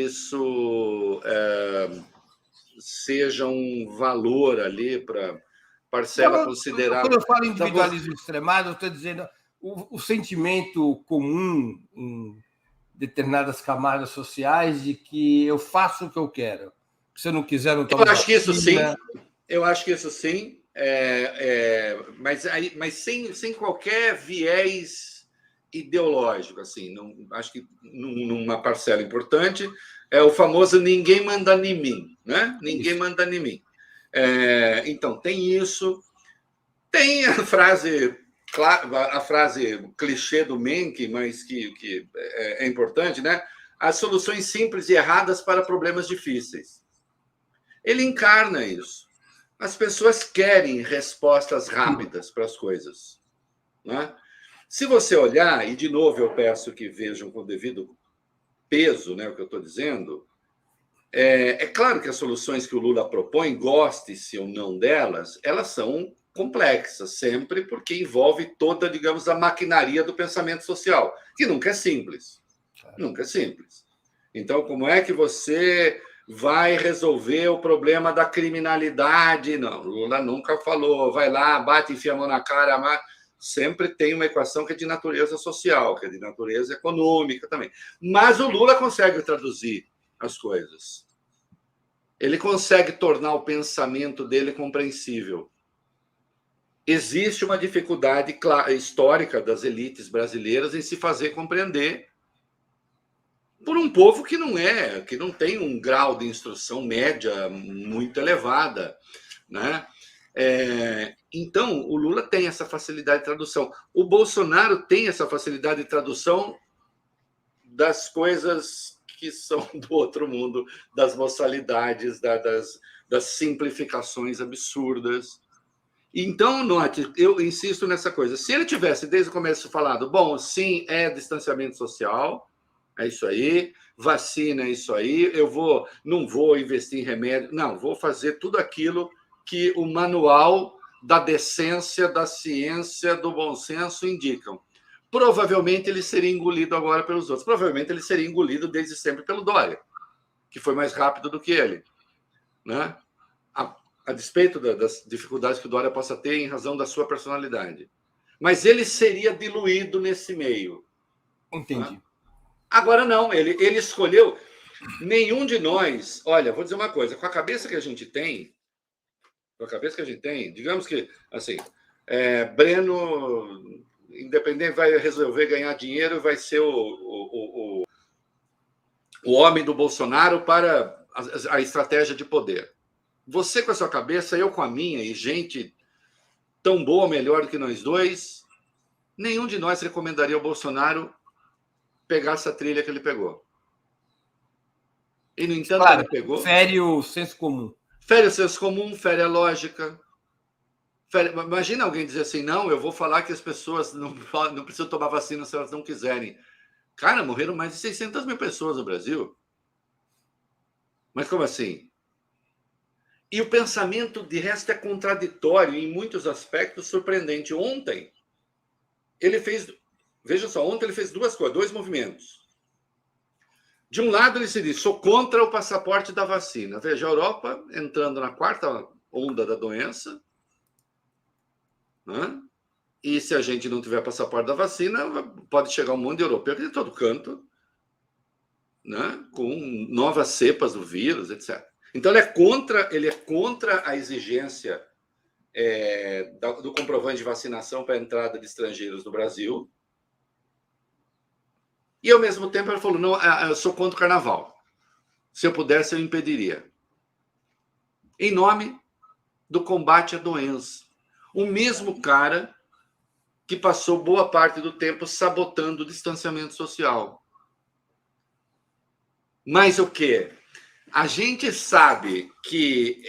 seja um valor ali para parcela considerável. Quando eu falo individualismo extremado, eu estou dizendo o sentimento comum em determinadas camadas sociais de que eu faço o que eu quero. Se eu não quiser, não tomo vacina. Eu acho que isso sim, mas sem qualquer viés ideológico, assim. Não, acho que numa parcela importante é o famoso ninguém manda em mim, né? Ninguém manda em mim. Então, tem isso. Tem a frase clichê do Menck, mas que é importante, né? As soluções simples e erradas para problemas difíceis. Ele encarna isso. As pessoas querem respostas rápidas para as coisas, né? Se você olhar, e de novo eu peço que vejam com o devido peso, né, o que eu estou dizendo, é claro que as soluções que o Lula propõe, goste-se ou não delas, elas são complexas sempre, porque envolve toda, digamos, a maquinaria do pensamento social, que nunca é simples. Nunca é simples. Então, como é que você vai resolver o problema da criminalidade? Não, Lula nunca falou, vai lá, bate, enfia a mão na cara, mas sempre tem uma equação que é de natureza social, que é de natureza econômica também. Mas o Lula consegue traduzir as coisas. Ele consegue tornar o pensamento dele compreensível. Existe uma dificuldade histórica das elites brasileiras em se fazer compreender por um povo que não tem um grau de instrução média muito elevada, né? Então, o Lula tem essa facilidade de tradução. O Bolsonaro tem essa facilidade de tradução das coisas que são do outro mundo, das boçalidades, das simplificações absurdas. Então, note, eu insisto nessa coisa. Se ele tivesse, desde o começo, falado, bom, sim, é distanciamento social, é isso aí, vacina é isso aí, não vou investir em remédio, não, vou fazer tudo aquilo que o manual da decência, da ciência, do bom senso indicam. Provavelmente ele seria engolido agora pelos outros. Provavelmente ele seria engolido desde sempre pelo Dória, que foi mais rápido do que ele, né? A despeito das dificuldades que o Dória possa ter em razão da sua personalidade. Mas ele seria diluído nesse meio. Entendi. Né? Agora não, ele escolheu. Nenhum de nós, olha, vou dizer uma coisa, com a cabeça que a gente tem, digamos que, assim, Breno, independente, vai resolver ganhar dinheiro, vai ser o homem do Bolsonaro para a estratégia de poder. Você com a sua cabeça, eu com a minha, e gente tão boa ou melhor do que nós dois, nenhum de nós recomendaria ao Bolsonaro pegar essa trilha que ele pegou. E, no entanto, claro, ele pegou... Fere o senso comum. Fere o senso comum, fere a lógica. Imagina alguém dizer assim, não, eu vou falar que as pessoas não precisam tomar vacina se elas não quiserem. Cara, morreram mais de 600 mil pessoas no Brasil. Mas como assim? E o pensamento, de resto, é contraditório, em muitos aspectos surpreendente. Ontem, ele fez Veja só, ontem ele fez duas coisas, dois movimentos. De um lado, ele se diz, sou contra o passaporte da vacina. Veja, a Europa entrando na quarta onda da doença, né? E se a gente não tiver passaporte da vacina, pode chegar um monte de europeu de todo canto, né? Com novas cepas do vírus, etc. Então, ele é contra a exigência do comprovante de vacinação para a entrada de estrangeiros no Brasil. E, ao mesmo tempo, ele falou, não, eu sou contra o carnaval. Se eu pudesse, eu impediria. Em nome do combate à doença. O mesmo cara que passou boa parte do tempo sabotando o distanciamento social. Mas o quê? A gente sabe que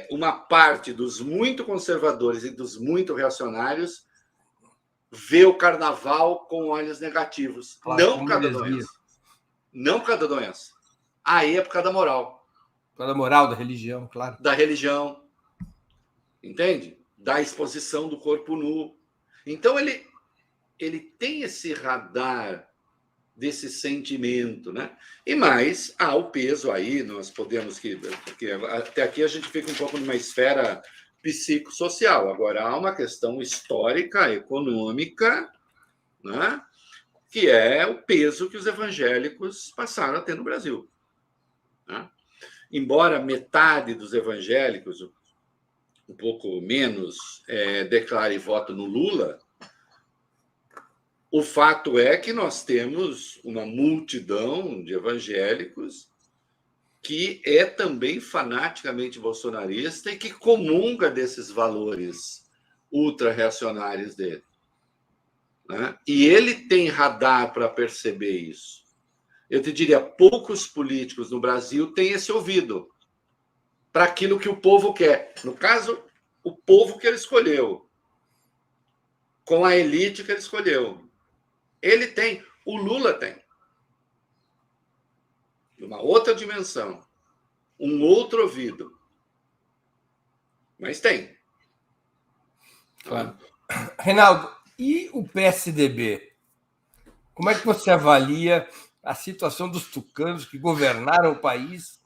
uma parte dos muito conservadores e dos muito reacionários vê o carnaval com olhos negativos. Claro, não por causa da doença. Não por causa da doença. Aí é por causa da moral. Por causa da moral, da religião, claro. Da religião. Entende? Da exposição do corpo nu. Então, ele tem esse radar desse sentimento, né? E mais, há o peso aí, nós podemos porque até aqui a gente fica um pouco numa esfera psicossocial. Agora, há uma questão histórica, econômica, né? Que é o peso que os evangélicos passaram a ter no Brasil. Né? Embora metade dos evangélicos, um pouco menos, declare voto no Lula, o fato é que nós temos uma multidão de evangélicos que é também fanaticamente bolsonarista e que comunga desses valores ultra-reacionários dele. Né? E ele tem radar para perceber isso. Eu te diria, poucos políticos no Brasil têm esse ouvido para aquilo que o povo quer. No caso, o povo que ele escolheu, com a elite que ele escolheu. Ele tem, o Lula tem. Uma outra dimensão, um outro ouvido. Mas tem. Claro. Reinaldo, e o PSDB? Como é que você avalia a situação dos tucanos que governaram o país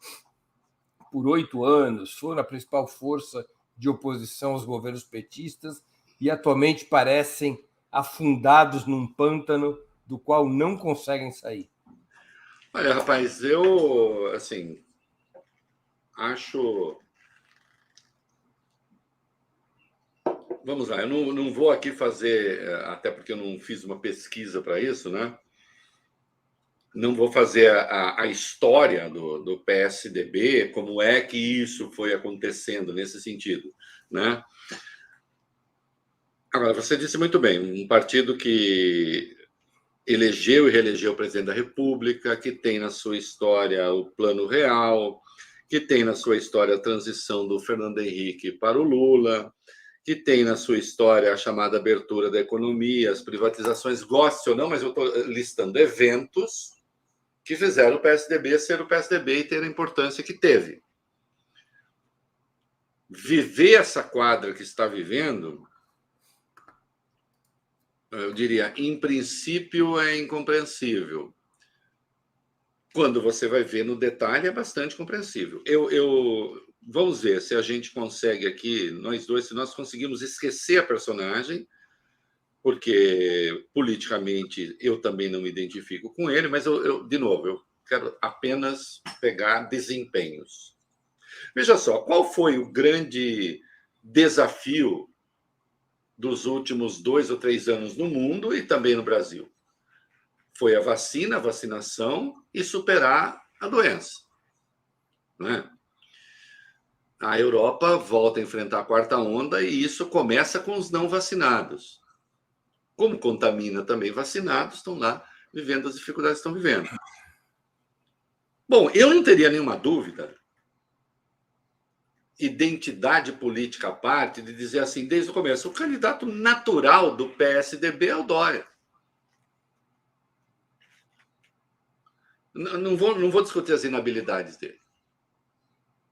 por 8 anos, foram a principal força de oposição aos governos petistas e atualmente parecem afundados num pântano do qual não conseguem sair? Olha, rapaz, eu, assim, acho... Vamos lá, eu não vou aqui fazer, até porque eu não fiz uma pesquisa para isso, né? Não vou fazer a história do PSDB, como é que isso foi acontecendo nesse sentido, né? Agora, você disse muito bem, um partido que elegeu e reelegeu o presidente da República, que tem na sua história o Plano Real, que tem na sua história a transição do Fernando Henrique para o Lula, que tem na sua história a chamada abertura da economia, as privatizações, goste ou não, mas eu estou listando eventos que fizeram o PSDB ser o PSDB e ter a importância que teve. Viver essa quadra que está vivendo, eu diria, em princípio é incompreensível. Quando você vai ver no detalhe, é bastante compreensível. Vamos ver se a gente consegue aqui, nós dois, se nós conseguimos esquecer a personagem, porque politicamente eu também não me identifico com ele, mas de novo, eu quero apenas pegar desempenhos. Veja só, qual foi o grande desafio dos últimos 2 ou 3 anos no mundo e também no Brasil? Foi a vacina, a vacinação e superar a doença. Né? A Europa volta a enfrentar a quarta onda e isso começa com os não vacinados. Como contamina também vacinados, estão lá vivendo as dificuldades que estão vivendo. Bom, eu não teria nenhuma dúvida, identidade política à parte, de dizer assim, desde o começo, o candidato natural do PSDB é o Dória. Não vou discutir as inabilidades dele,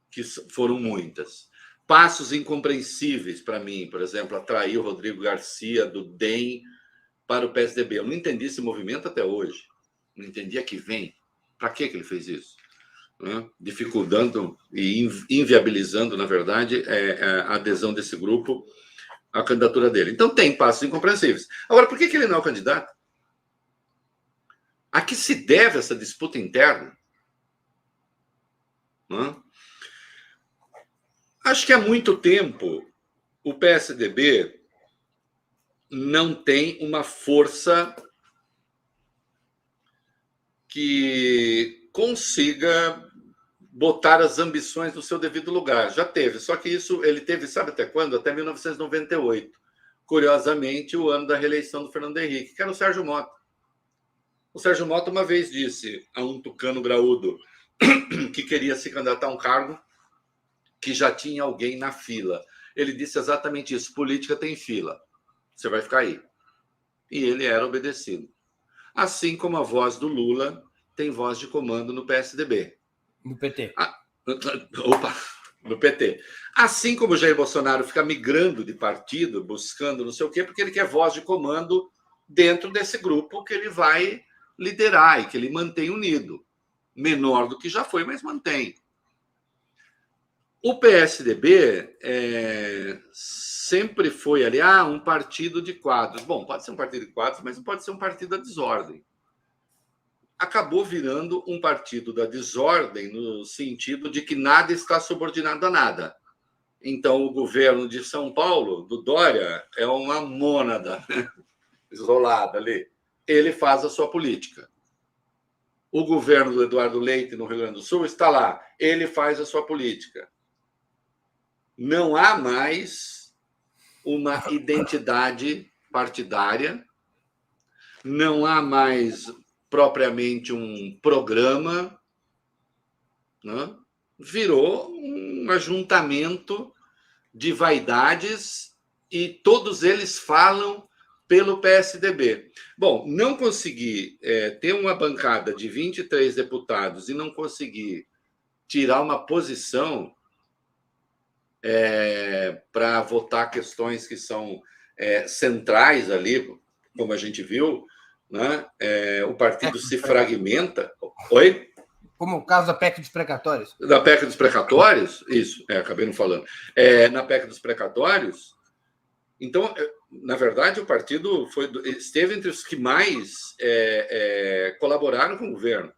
que foram muitas. Passos incompreensíveis para mim, por exemplo, atrair o Rodrigo Garcia do DEM para o PSDB. Eu não entendi esse movimento até hoje. Não entendi a que vem. Para que ele fez isso? Né? Dificultando e inviabilizando, na verdade, a adesão desse grupo à candidatura dele. Então, tem passos incompreensíveis. Agora, por que ele não é o candidato? A que se deve essa disputa interna? Né? Acho que há muito tempo o PSDB não tem uma força que consiga botar as ambições no seu devido lugar. Já teve, só que isso ele teve, sabe até quando? Até 1998. Curiosamente, o ano da reeleição do Fernando Henrique, que era o Sérgio Mota. O Sérgio Mota uma vez disse a um tucano graúdo que queria se candidatar a um cargo que já tinha alguém na fila. Ele disse exatamente isso: política tem fila, você vai ficar aí. E ele era obedecido. Assim como a voz do Lula tem voz de comando no PSDB. No PT. No PT. Assim como o Jair Bolsonaro fica migrando de partido, buscando não sei o quê, porque ele quer voz de comando dentro desse grupo que ele vai liderar e que ele mantém unido. Menor do que já foi, mas mantém. O PSDB sempre foi ali, um partido de quadros. Bom, pode ser um partido de quadros, mas não pode ser um partido da desordem. Acabou virando um partido da desordem no sentido de que nada está subordinado a nada. Então, o governo de São Paulo, do Dória, é uma mônada isolada ali. Ele faz a sua política. O governo do Eduardo Leite, no Rio Grande do Sul, está lá. Ele faz a sua política. Não há mais uma identidade partidária, não há mais propriamente um programa, né? Virou um ajuntamento de vaidades e todos eles falam pelo PSDB. Bom, não conseguir ter uma bancada de 23 deputados e não conseguir tirar uma posição para votar questões que são centrais ali, como a gente viu, né? O partido se fragmenta. Oi? Como o caso da PEC dos precatórios. Da PEC dos precatórios? Isso, acabei não falando. Na PEC dos precatórios, então, na verdade, o partido esteve entre os que mais colaboraram com o governo.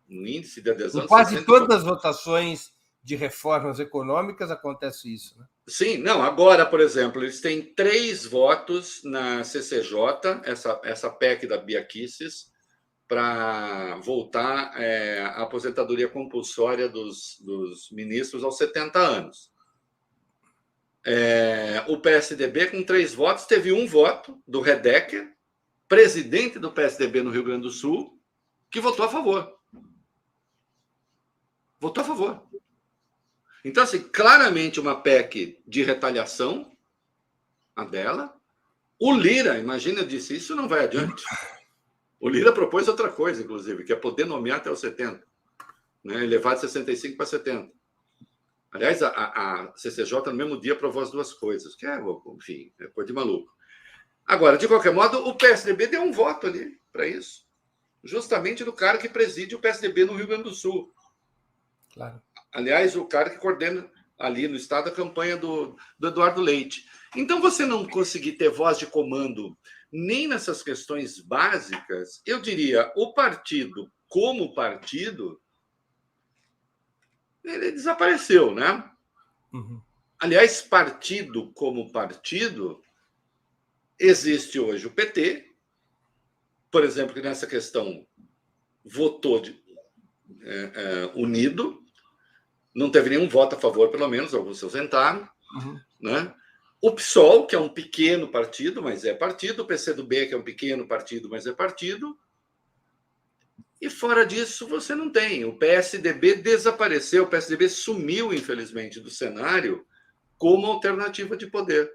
No índice de adesão... Em quase todas as votações de reformas econômicas acontece isso, né? Sim, não. Agora, por exemplo, eles têm 3 votos na CCJ, essa PEC da Bia Kicis, para voltar à aposentadoria compulsória dos ministros aos 70 anos. O PSDB, com 3 votos, teve 1 voto do Redecker, presidente do PSDB no Rio Grande do Sul, que votou a favor. Votou a favor. Então, assim, claramente uma PEC de retaliação, a dela. O Lira, imagina, disse, isso não vai adiante. O Lira propôs outra coisa, inclusive, que é poder nomear até os 70, né? Elevar de 65 para 70. Aliás, a CCJ, no mesmo dia, aprovou as 2 coisas, que enfim, é coisa de maluco. Agora, de qualquer modo, o PSDB deu um voto ali para isso, justamente do cara que preside o PSDB no Rio Grande do Sul. Claro. Aliás, o cara que coordena ali no estado a campanha do Eduardo Leite. Então, você não conseguir ter voz de comando nem nessas questões básicas, eu diria, o partido, como partido, ele desapareceu, né? Uhum. Aliás, partido como partido, existe hoje o PT, por exemplo, que nessa questão votou unido, não teve nenhum voto a favor, pelo menos, alguns se ausentaram, né? O PSOL, que é um pequeno partido, mas é partido, o PCdoB, que é um pequeno partido, mas é partido, e fora disso você não tem. O PSDB desapareceu, o PSDB sumiu, infelizmente, do cenário como alternativa de poder.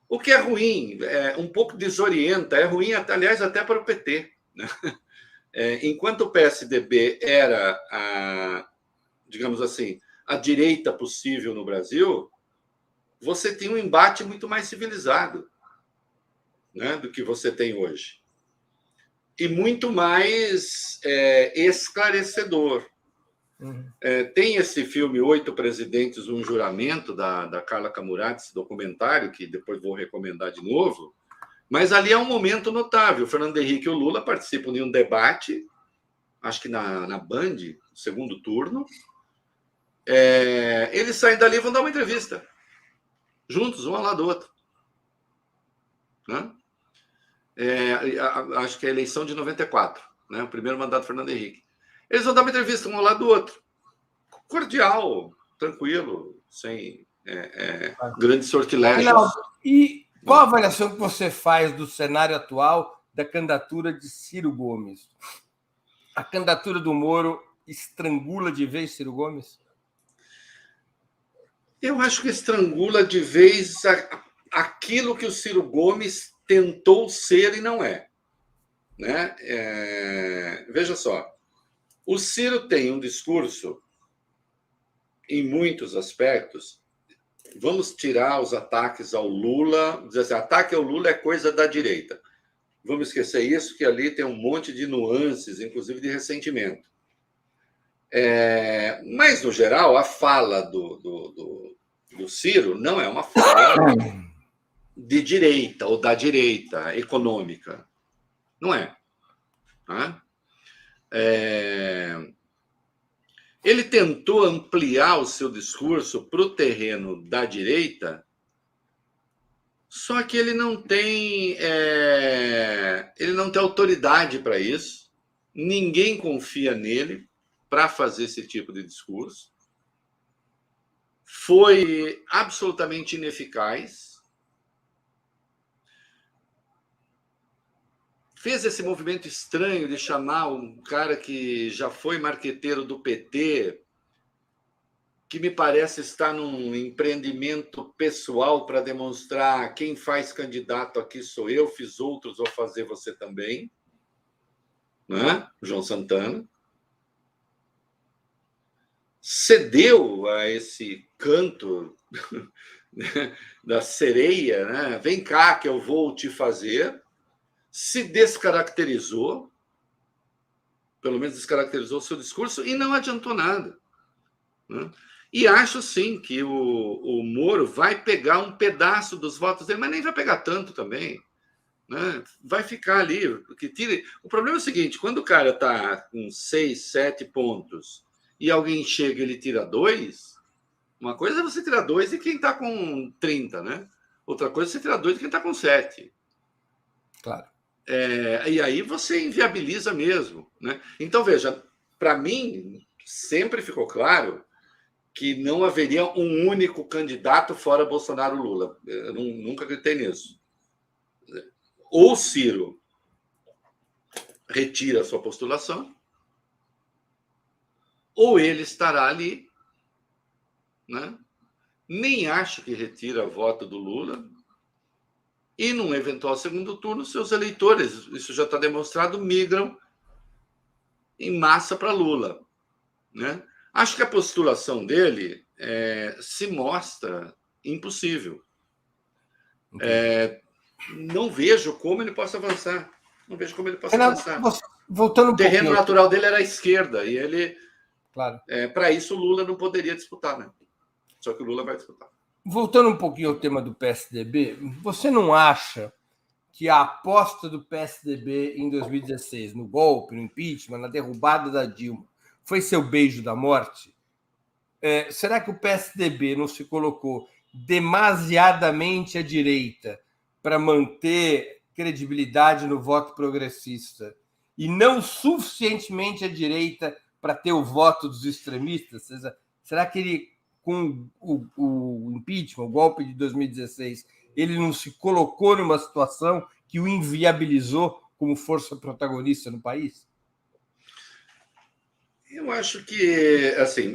O que é ruim, um pouco desorienta, é ruim, aliás, até para o PT, né? Enquanto o PSDB era digamos assim, a direita possível no Brasil, você tem um embate muito mais civilizado, né, do que você tem hoje. E muito mais esclarecedor. Tem esse filme 8 Presidentes, um Juramento, da Carla Camurati, esse documentário, que depois vou recomendar de novo, mas ali é um momento notável. O Fernando Henrique e o Lula participam de um debate, acho que na Band, segundo turno. Eles saem dali e vão dar uma entrevista, juntos, um ao lado do outro. Né? Acho que é a eleição de 94, né? O primeiro mandato do Fernando Henrique. Eles vão dar uma entrevista um ao lado do outro. Cordial, tranquilo, sem grandes sortilégios. Reinaldo, e qual a avaliação que você faz do cenário atual da candidatura de Ciro Gomes? A candidatura do Moro estrangula de vez Ciro Gomes? Eu acho que estrangula de vez aquilo que o Ciro Gomes tentou ser e não é. Né? Veja só, o Ciro tem um discurso, em muitos aspectos. Vamos tirar os ataques ao Lula, dizer assim, ataque ao Lula é coisa da direita. Vamos esquecer isso, que ali tem um monte de nuances, inclusive de ressentimento. Mas, no geral, a fala do Ciro não é uma fala de direita ou da direita econômica. Não é. Tá? Ele tentou ampliar o seu discurso para o terreno da direita, só que ele não tem autoridade para isso. Ninguém confia nele para fazer esse tipo de discurso. Foi absolutamente ineficaz. Fez esse movimento estranho de chamar um cara que já foi marqueteiro do PT, que me parece estar num empreendimento pessoal para demonstrar quem faz candidato aqui sou eu, fiz outros, vou fazer você também. Né? João Santana. Cedeu a esse canto da sereia, né? Vem cá que eu vou te fazer. Se descaracterizou, pelo menos descaracterizou o seu discurso, e não adiantou nada. Né? E acho, sim, que o Moro vai pegar um pedaço dos votos dele, mas nem vai pegar tanto também. Né? Vai ficar ali. O problema é o seguinte, quando o cara está com 6, 7 pontos e alguém chega e ele tira 2, uma coisa é você tirar 2 de quem está com 30, né? Outra coisa é você tirar 2 de quem está com 7. Claro. E aí você inviabiliza mesmo. Né? Então, veja, para mim, sempre ficou claro que não haveria um único candidato fora Bolsonaro-Lula. Eu nunca acreditei nisso. Ou Ciro retira a sua postulação, ou ele estará ali. Né? Nem acho que retira voto do Lula. E, num eventual segundo turno, seus eleitores, isso já está demonstrado, migram em massa para Lula. Né? Acho que a postulação dele se mostra impossível. Não vejo como ele possa avançar. Voltando o terreno natural dele era a esquerda, e ele, claro. Para isso, o Lula não poderia disputar. Né? Só que o Lula vai disputar. Voltando um pouquinho ao tema do PSDB, você não acha que a aposta do PSDB em 2016, no golpe, no impeachment, na derrubada da Dilma, foi seu beijo da morte? Será que o PSDB não se colocou demasiadamente à direita para manter credibilidade no voto progressista e não suficientemente à direita para ter o voto dos extremistas? Será que ele, com o impeachment, o golpe de 2016, ele não se colocou numa situação que o inviabilizou como força protagonista no país? Eu acho que, assim,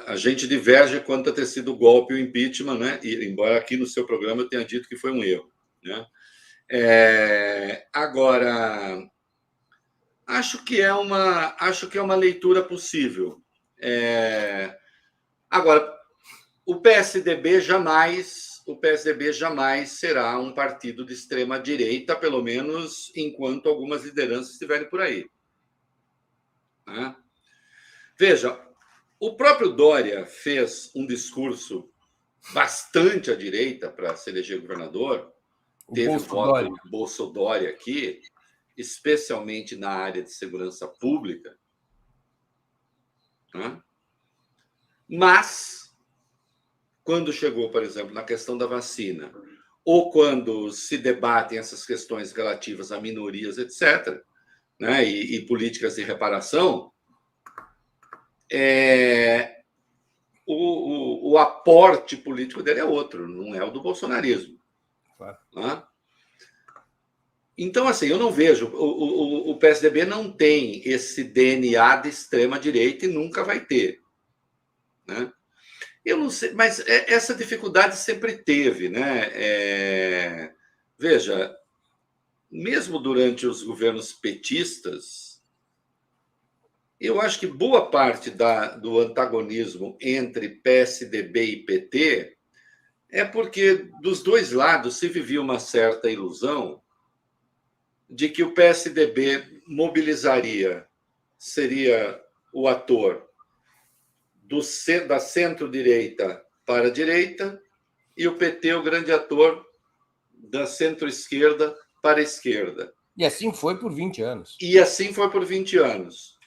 a gente diverge quanto a ter sido o golpe e o impeachment, né? E, embora aqui no seu programa eu tenha dito que foi um erro, né? Agora, acho que é uma leitura possível. Agora, o PSDB jamais o PSDB jamais será um partido de extrema-direita, pelo menos enquanto algumas lideranças estiverem por aí. Né? Veja, o próprio Dória fez um discurso bastante à direita para se eleger governador, teve voto Bolsodória aqui, especialmente na área de segurança pública. Né? Mas, quando chegou, por exemplo, na questão da vacina, ou quando se debatem essas questões relativas a minorias, etc., né, e políticas de reparação, o aporte político dele é outro, não é o do bolsonarismo. Claro. Né? Então, assim, eu não vejo. O PSDB não tem esse DNA de extrema-direita e nunca vai ter. Né? Eu não sei, mas essa dificuldade sempre teve. Né? Veja, mesmo durante os governos petistas, eu acho que boa parte do antagonismo entre PSDB e PT é porque dos dois lados se vivia uma certa ilusão de que o PSDB mobilizaria, seria o ator da centro-direita para a direita e o PT o grande ator da centro-esquerda para a esquerda. E assim foi por 20 anos. E assim foi por 20 anos.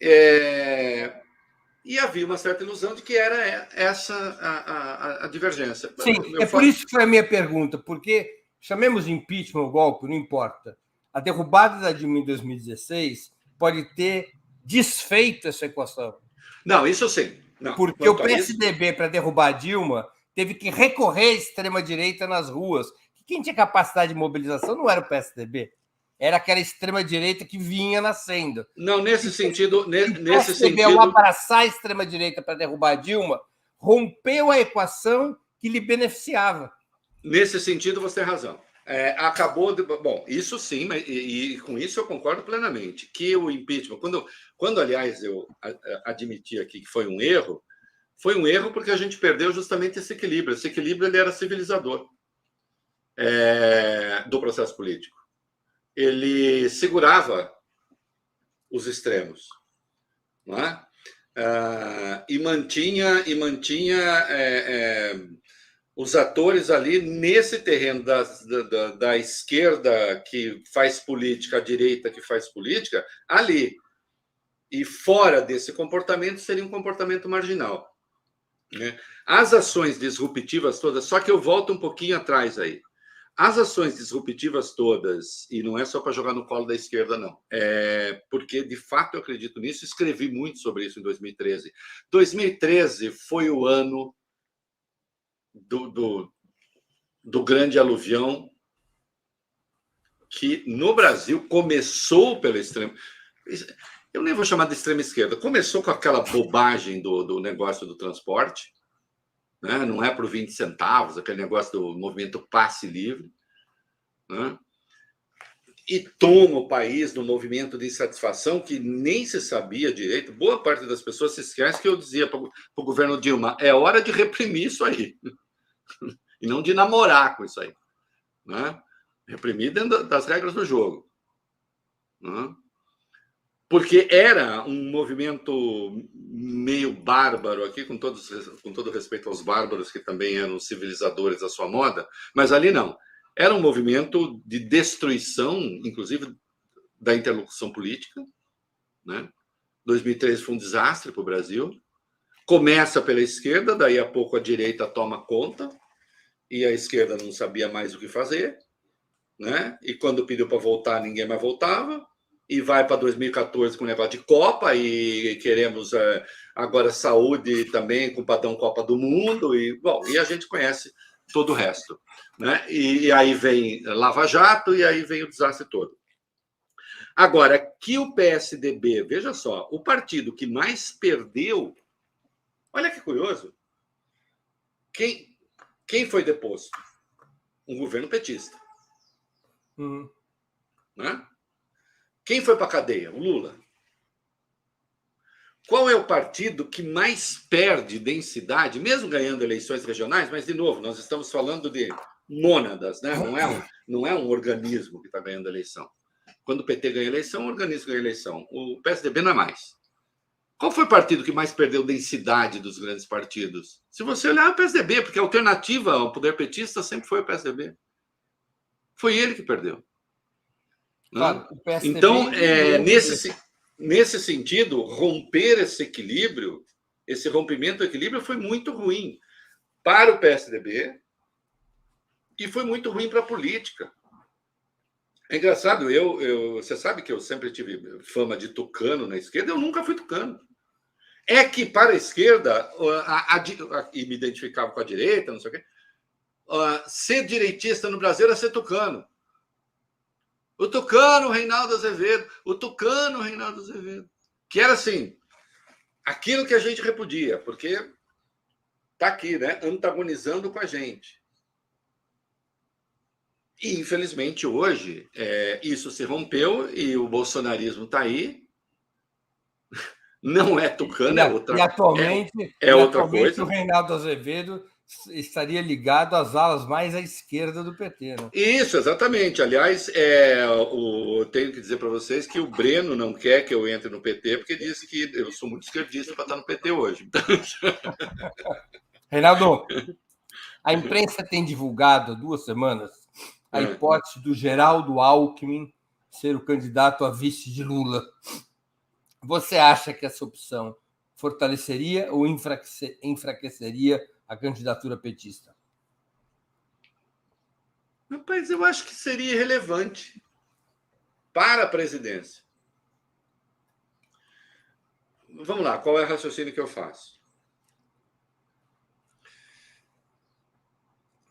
E havia uma certa ilusão de que era essa a divergência. Sim, por isso que foi a minha pergunta, porque chamemos de impeachment ou golpe, não importa. A derrubada da Dilma em 2016 pode ter desfeito essa equação. Não, isso sim. Não, porque o PSDB, para derrubar a Dilma, teve que recorrer à extrema-direita nas ruas. Quem tinha capacidade de mobilização não era o PSDB, era aquela extrema-direita que vinha nascendo. Não, nesse sentido... O PSDB, ao abraçar a extrema-direita para derrubar a Dilma, rompeu a equação que lhe beneficiava. Nesse sentido, você tem razão. Acabou de... Bom, isso sim, e com isso eu concordo plenamente, que o impeachment, quando aliás, eu admiti aqui que foi um erro porque a gente perdeu justamente esse equilíbrio. Esse equilíbrio ele era civilizador do processo político. Ele segurava os extremos, não é? E mantinha os atores ali nesse terreno da esquerda que faz política, a direita que faz política, ali. E fora desse comportamento seria um comportamento marginal. Né? As ações disruptivas todas, só que eu volto um pouquinho atrás aí. As ações disruptivas todas, e não é só para jogar no colo da esquerda, não, porque de fato eu acredito nisso, escrevi muito sobre isso em 2013. 2013 foi o ano do grande aluvião que no Brasil começou pela extrema... Eu nem vou chamar de extrema esquerda. Começou com aquela bobagem do negócio do transporte, né? Não é por 20 centavos, aquele negócio do movimento passe livre, né? E toma o país num movimento de insatisfação que nem se sabia direito. Boa parte das pessoas se esquece que eu dizia para o governo Dilma, é hora de reprimir isso aí. E não de namorar com isso aí. Né? Reprimir dentro das regras do jogo. Né? Porque era um movimento meio bárbaro aqui, com todo respeito aos bárbaros, que também eram civilizadores à sua moda, mas ali não. Era um movimento de destruição, inclusive, da interlocução política. Né? 2013 foi um desastre para o Brasil. Começa pela esquerda, daí a pouco a direita toma conta, e a esquerda não sabia mais o que fazer. Né? E quando pediu para voltar, ninguém mais voltava. E vai para 2014 com o negócio de Copa, e queremos agora saúde também com o padrão Copa do Mundo, e a gente conhece todo o resto. Né? E aí vem Lava Jato, e aí vem o desastre todo. Agora, que o PSDB, veja só, o partido que mais perdeu, olha que curioso, quem foi deposto? Um governo petista. Né? Quem foi para a cadeia? O Lula. qual é o partido que mais perde densidade, mesmo ganhando eleições regionais? Mas, de novo, nós estamos falando de mônadas, né? Não é um organismo que está ganhando eleição. Quando o PT ganha eleição, o organismo ganha eleição. O PSDB não é mais. Qual foi o partido que mais perdeu densidade dos grandes partidos? Se você olhar, é o PSDB, porque a alternativa ao poder petista sempre foi o PSDB. Foi ele que perdeu. Claro, o PSDB então, nesse sentido, romper esse equilíbrio, esse rompimento do equilíbrio foi muito ruim para o PSDB e foi muito ruim para a política. É engraçado, você sabe que eu sempre tive fama de tucano na esquerda, eu nunca fui tucano. É que para a esquerda, e me identificava com a direita, não sei o quê, ser direitista no Brasil era ser tucano. O tucano Reinaldo Azevedo, que era assim, aquilo que a gente repudia, porque está aqui, né, antagonizando com a gente. E, infelizmente, hoje, isso se rompeu e o bolsonarismo está aí. Não é tucano, é outra coisa. E atualmente o Reinaldo Azevedo estaria ligado às alas mais à esquerda do PT, né? Isso, exatamente. Aliás, eu tenho que dizer para vocês que o Breno não quer que eu entre no PT, porque disse que eu sou muito esquerdista para estar no PT hoje. Reinaldo, a imprensa tem divulgado há 2 semanas a hipótese do Geraldo Alckmin ser o candidato a vice de Lula. Você acha que essa opção fortaleceria ou enfraqueceria a candidatura petista? Rapaz, eu acho que seria relevante para a presidência. Vamos lá, qual é o raciocínio que eu faço?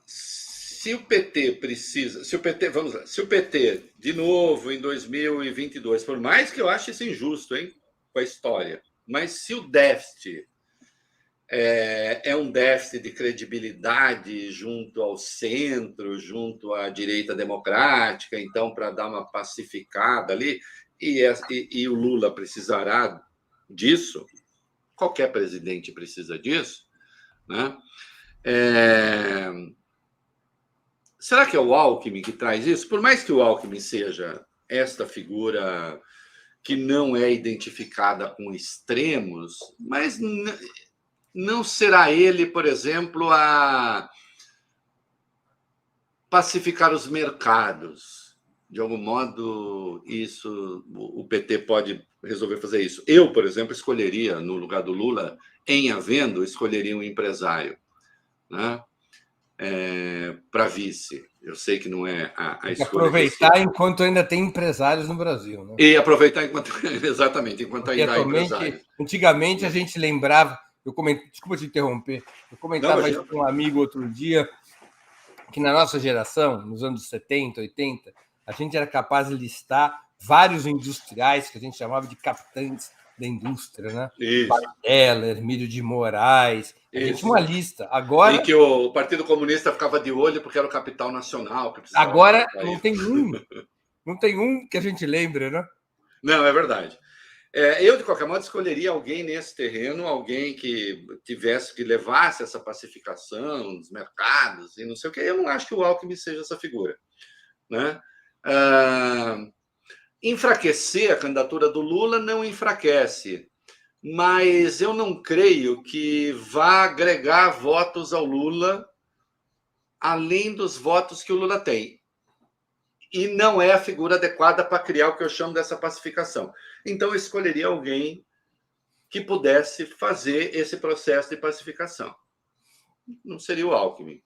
Se o PT, de novo, em 2022, por mais que eu ache isso injusto, hein, com a história, mas se o déficit é um déficit de credibilidade junto ao centro, junto à direita democrática, então, para dar uma pacificada ali, e o Lula precisará disso, qualquer presidente precisa disso, né? Será que é o Alckmin que traz isso? Por mais que o Alckmin seja esta figura que não é identificada com extremos, mas não será ele, por exemplo, a pacificar os mercados. De algum modo, isso o PT pode resolver fazer isso. Eu, por exemplo, escolheria, no lugar do Lula, escolheria um empresário, né? Para vice. Eu sei que não é a escolha. Aproveitar enquanto ainda tem empresários no Brasil, né? E aproveitar enquanto ainda há empresários. Antigamente a gente lembrava, desculpa te interromper, eu comentava isso com um amigo outro dia, que na nossa geração, nos anos 70, 80, a gente era capaz de listar vários industriais que a gente chamava de capitães da indústria, né? Bartella, Hermílio de Moraes. A gente tinha uma lista. Agora, e que o Partido Comunista ficava de olho porque era o capital nacional. Agora não tem um que a gente lembre, né? Não, é verdade. Eu, de qualquer modo, escolheria alguém nesse terreno, alguém que levasse essa pacificação dos mercados e não sei o quê. Eu não acho que o Alckmin seja essa figura, né? Enfraquecer a candidatura do Lula não enfraquece, mas eu não creio que vá agregar votos ao Lula além dos votos que o Lula tem. E não é a figura adequada para criar o que eu chamo dessa pacificação. Então, eu escolheria alguém que pudesse fazer esse processo de pacificação. Não seria o Alckmin.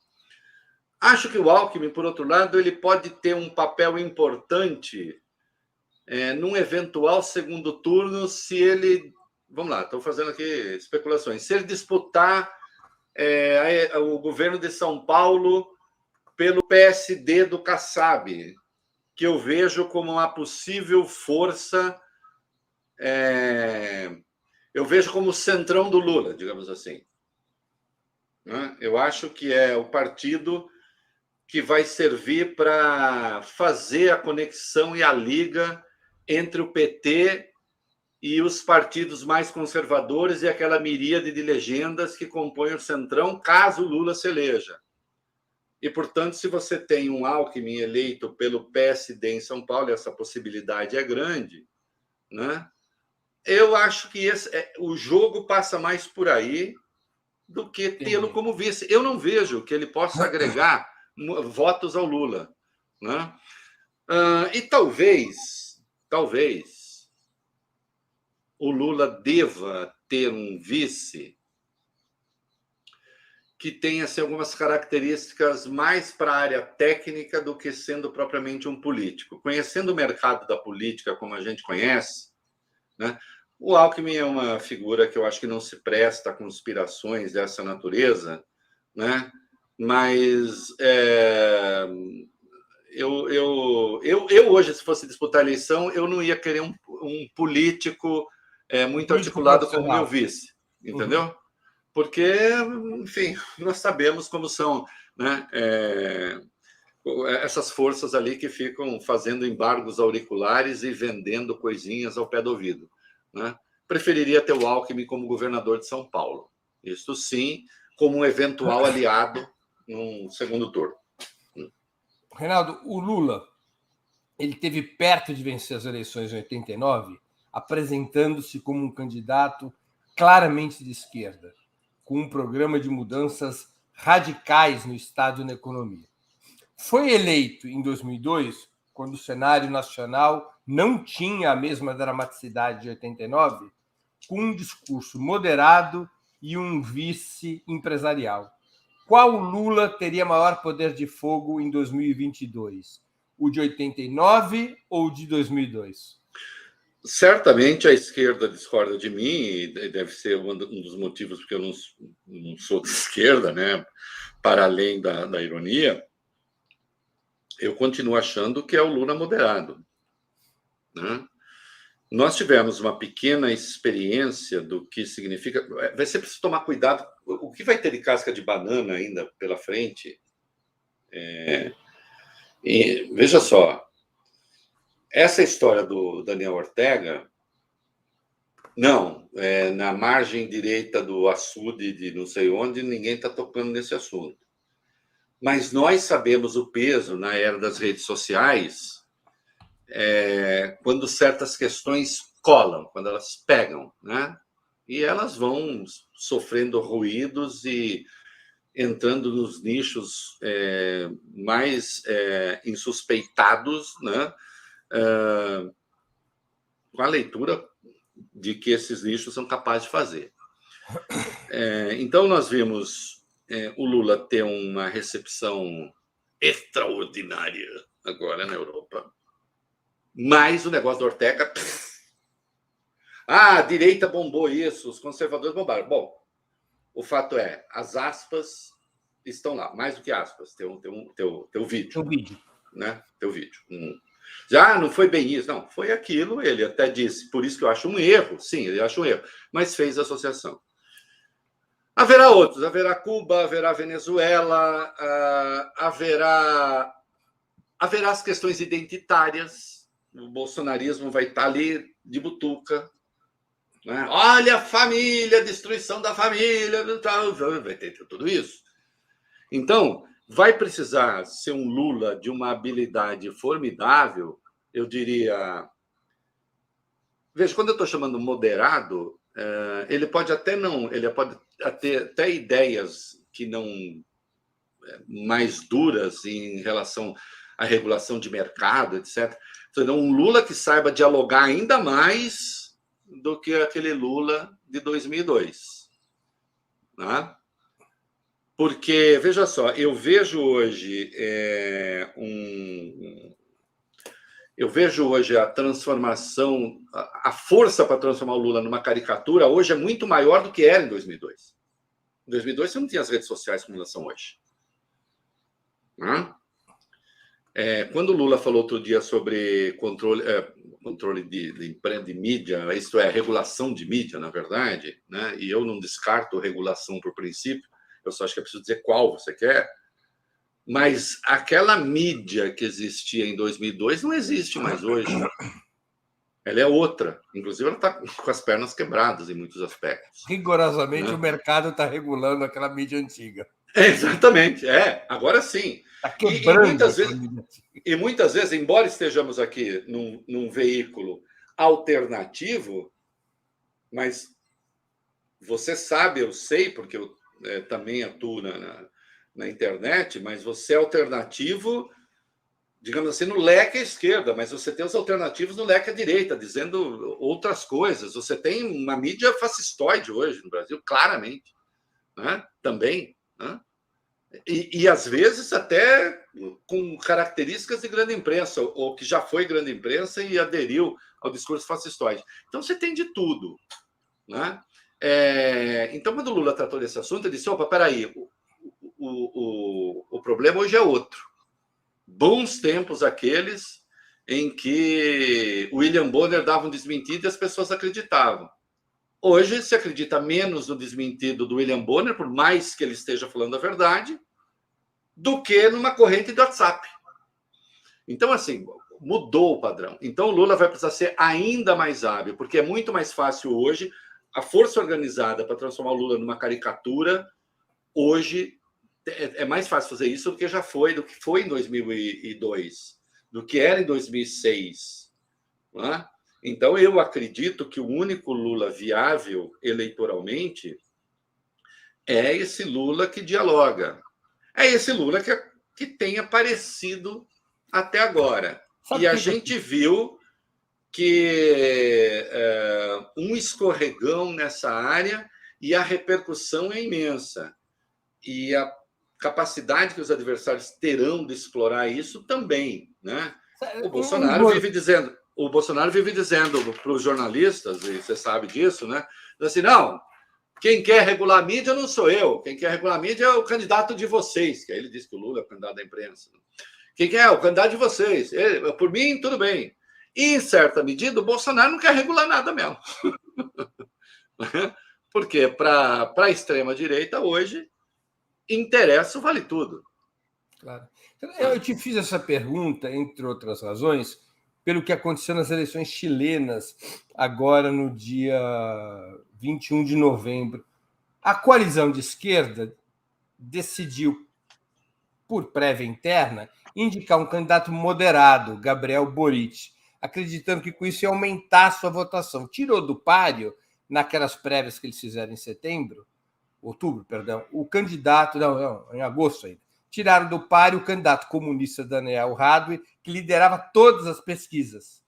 Acho que o Alckmin, por outro lado, ele pode ter um papel importante num eventual segundo turno, se ele... Vamos lá, estou fazendo aqui especulações. Se ele disputar o governo de São Paulo pelo PSD do Kassab, que eu vejo como uma possível força, eu vejo como o centrão do Lula, digamos assim. Eu acho que é o partido que vai servir para fazer a conexão e a liga entre o PT e os partidos mais conservadores e aquela miríade de legendas que compõem o Centrão, caso Lula se eleja. E, portanto, se você tem um Alckmin eleito pelo PSD em São Paulo, essa possibilidade é grande, né? Eu acho que o jogo passa mais por aí do que tê-lo como vice. Eu não vejo que ele possa agregar votos ao Lula, né? E talvez o Lula deva ter um vice que tenha assim, algumas características mais para a área técnica do que sendo propriamente um político. Conhecendo o mercado da política como a gente conhece, né, o Alckmin é uma figura que eu acho que não se presta a conspirações dessa natureza, né? Mas eu hoje, se fosse disputar a eleição, eu não ia querer um político muito articulado como meu vice, entendeu? Porque, enfim, nós sabemos como são, né, essas forças ali que ficam fazendo embargos auriculares e vendendo coisinhas ao pé do ouvido, né? Preferiria ter o Alckmin como governador de São Paulo. Isso sim, como um eventual aliado num segundo turno. Reinaldo, o Lula ele esteve perto de vencer as eleições em 89, apresentando-se como um candidato claramente de esquerda, com um programa de mudanças radicais no Estado e na economia. Foi eleito em 2002, quando o cenário nacional não tinha a mesma dramaticidade de 89, com um discurso moderado e um vice empresarial. Qual Lula teria maior poder de fogo em 2022? O de 89 ou o de 2002? Certamente a esquerda discorda de mim, e deve ser um dos motivos porque eu não sou de esquerda, né? Para além da ironia, eu continuo achando que é o Lula moderado, né? Nós tivemos uma pequena experiência do que significa... Vai ser preciso tomar cuidado. O que vai ter de casca de banana ainda pela frente? E, veja só, essa história do Daniel Ortega, não, na margem direita do açude de não sei onde, ninguém está tocando nesse assunto. Mas nós sabemos o peso, na era das redes sociais, quando certas questões colam, quando elas pegam, né? E elas vão sofrendo ruídos e entrando nos nichos mais insuspeitados, né? Com a leitura de que esses nichos são capazes de fazer. Então, nós vimos o Lula ter uma recepção extraordinária agora na Europa. Mas o negócio do Ortega... a direita bombou isso, os conservadores bombaram. Bom, o fato é, as aspas estão lá, mais do que aspas, teu vídeo. Teu vídeo. Né? Teu vídeo. Já não foi bem isso, não, foi aquilo, ele até disse, por isso que eu acho um erro, sim, ele acha um erro, mas fez a associação. Haverá outros, haverá Cuba, haverá Venezuela, haverá as questões identitárias, o bolsonarismo vai estar ali de butuca, né? Olha a família, destruição da família, vai ter tudo isso. Então, vai precisar ser um Lula de uma habilidade formidável, eu diria... Veja, quando eu estou chamando moderado, ele pode até não... Ele pode ter até ideias que não... mais duras em relação à regulação de mercado, etc. Então, um Lula que saiba dialogar ainda mais do que aquele Lula de 2002. Né? Porque, veja só, eu vejo hoje eu vejo hoje a transformação, a força para transformar o Lula numa caricatura hoje é muito maior do que era em 2002. Em 2002 você não tinha as redes sociais como elas são hoje. Né? Quando o Lula falou outro dia sobre controle de mídia, isto é, regulação de mídia, na verdade, né? E eu não descarto regulação por princípio, eu só acho que é preciso dizer qual você quer, mas aquela mídia que existia em 2002 não existe mais hoje. Ela é outra. Inclusive, ela está com as pernas quebradas em muitos aspectos. Rigorosamente, Né? O mercado está regulando aquela mídia antiga. Exatamente, agora sim. Está quebrando aquela vezes, mídia antiga. e muitas vezes, embora estejamos aqui num veículo alternativo, mas você sabe, eu sei, porque eu também atuo na internet, mas você é alternativo, digamos assim, no leque à esquerda, mas você tem os alternativos no leque à direita, dizendo outras coisas. Você tem uma mídia fascistoide hoje no Brasil, claramente, né? Também, né? E às vezes até com características de grande imprensa, ou que já foi grande imprensa e aderiu ao discurso fascistoide. Então você tem de tudo, né? Então, quando o Lula tratou desse assunto, ele disse: opa, peraí, o problema hoje é outro. Bons tempos aqueles em que o William Bonner dava um desmentido e as pessoas acreditavam. Hoje se acredita menos no desmentido do William Bonner, por mais que ele esteja falando a verdade, do que numa corrente de WhatsApp. Então, assim, mudou o padrão. Então, o Lula vai precisar ser ainda mais hábil, porque é muito mais fácil hoje a força organizada para transformar o Lula numa caricatura. Hoje é mais fácil fazer isso do que já foi, do que foi em 2002, do que era em 2006. Não é? Então, eu acredito que o único Lula viável eleitoralmente é esse Lula que dialoga. É esse Lula que tem aparecido até agora. Sabe E a que gente viu que um escorregão nessa área e a repercussão é imensa. E a capacidade que os adversários terão de explorar isso também, né? O Bolsonaro vive dizendo para os jornalistas, e você sabe disso, né? Assim, não, quem quer regular a mídia não sou eu, quem quer regular a mídia é o candidato de vocês, que aí ele disse que o Lula é o candidato da imprensa. Quem quer é o candidato de vocês? Por mim, tudo bem. E, em certa medida, o Bolsonaro não quer regular nada mesmo. Porque para a extrema-direita, hoje, interessa vale tudo. Claro. Eu te fiz essa pergunta, entre outras razões, pelo que aconteceu nas eleições chilenas, agora no dia 21 de novembro. A coalizão de esquerda decidiu, por prévia interna, indicar um candidato moderado, Gabriel Boric, acreditando que com isso ia aumentar a sua votação. Tirou do páreo, naquelas prévias que eles fizeram em outubro, o candidato, em agosto ainda, tiraram do páreo o candidato comunista Daniel Radwe, que liderava todas as pesquisas.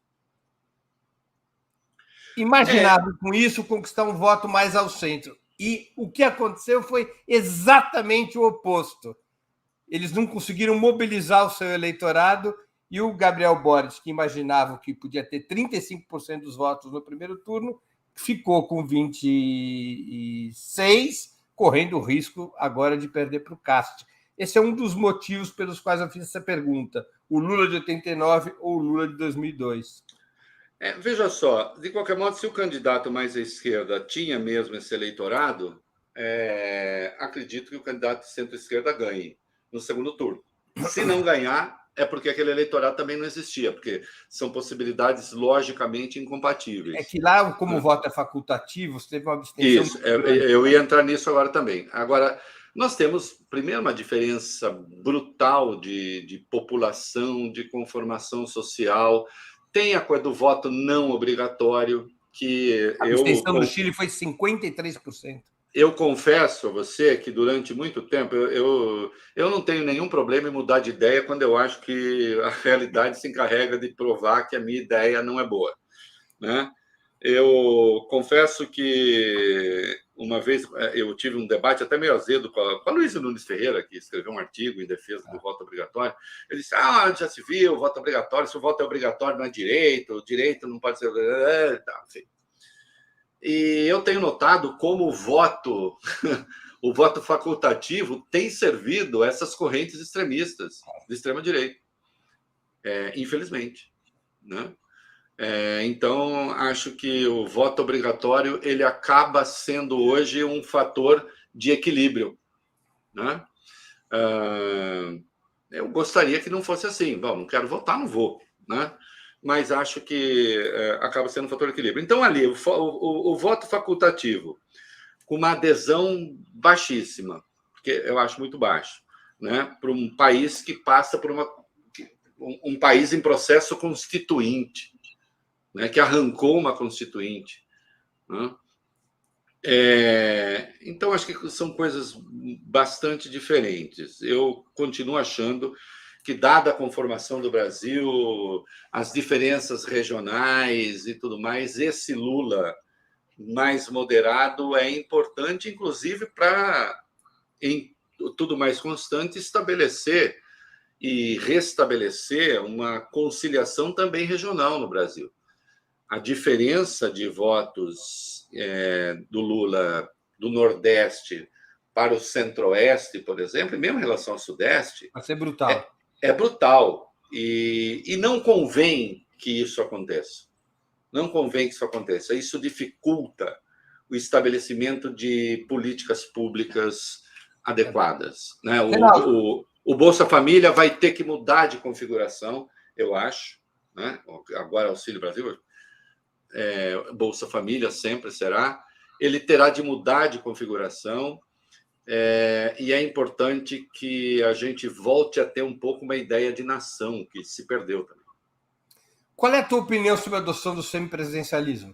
Imaginava com isso conquistar um voto mais ao centro. E o que aconteceu foi exatamente o oposto. Eles não conseguiram mobilizar o seu eleitorado e o Gabriel Boric, que imaginava que podia ter 35% dos votos no primeiro turno, ficou com 26%, correndo o risco agora de perder para o Cast. Esse é um dos motivos pelos quais eu fiz essa pergunta. O Lula de 89 ou o Lula de 2002? Veja só, de qualquer modo, se o candidato mais à esquerda tinha mesmo esse eleitorado, acredito que o candidato de centro-esquerda ganhe no segundo turno. Se não ganhar, é porque aquele eleitorado também não existia, porque são possibilidades logicamente incompatíveis. É que lá, como o voto é facultativo, você teve uma abstenção. Isso, eu ia entrar nisso agora também. Agora, nós temos, primeiro, uma diferença brutal de população, de conformação social. Tem a coisa do voto não obrigatório, que a abstenção no Chile foi 53%. Eu confesso a você que durante muito tempo eu não tenho nenhum problema em mudar de ideia quando eu acho que a realidade se encarrega de provar que a minha ideia não é boa, né? Eu confesso que uma vez eu tive um debate até meio azedo com a Luísa Nunes Ferreira, que escreveu um artigo em defesa do voto obrigatório. Ele disse: já se viu, o voto obrigatório, se o voto é obrigatório não é direito, o direito não pode ser. Enfim. E eu tenho notado como o voto facultativo tem servido a essas correntes extremistas de extrema-direita, infelizmente, né? Então, acho que o voto obrigatório ele acaba sendo hoje um fator de equilíbrio, né? Eu gostaria que não fosse assim. Bom, não quero votar, não vou, né? mas acho que acaba sendo um fator de equilíbrio. Então, ali, o voto facultativo, com uma adesão baixíssima, porque eu acho muito baixo, né, para um país que passa por um país em processo constituinte, né, que arrancou uma constituinte. Né? Então, acho que são coisas bastante diferentes. Eu continuo achando que, dada a conformação do Brasil, as diferenças regionais e tudo mais, esse Lula mais moderado é importante, inclusive, para, em tudo mais constante, estabelecer e restabelecer uma conciliação também regional no Brasil. A diferença de votos do Lula do Nordeste para o Centro-Oeste, por exemplo, e mesmo em relação ao Sudeste, vai ser brutal. É brutal. E não convém que isso aconteça. Não convém que isso aconteça. Isso dificulta o estabelecimento de políticas públicas adequadas. Né? O Bolsa Família vai ter que mudar de configuração, eu acho. Né? Agora, Auxílio Brasil, Bolsa Família sempre será. Ele terá de mudar de configuração. E é importante que a gente volte a ter um pouco uma ideia de nação, que se perdeu também. Qual é a tua opinião sobre a adoção do semipresidencialismo?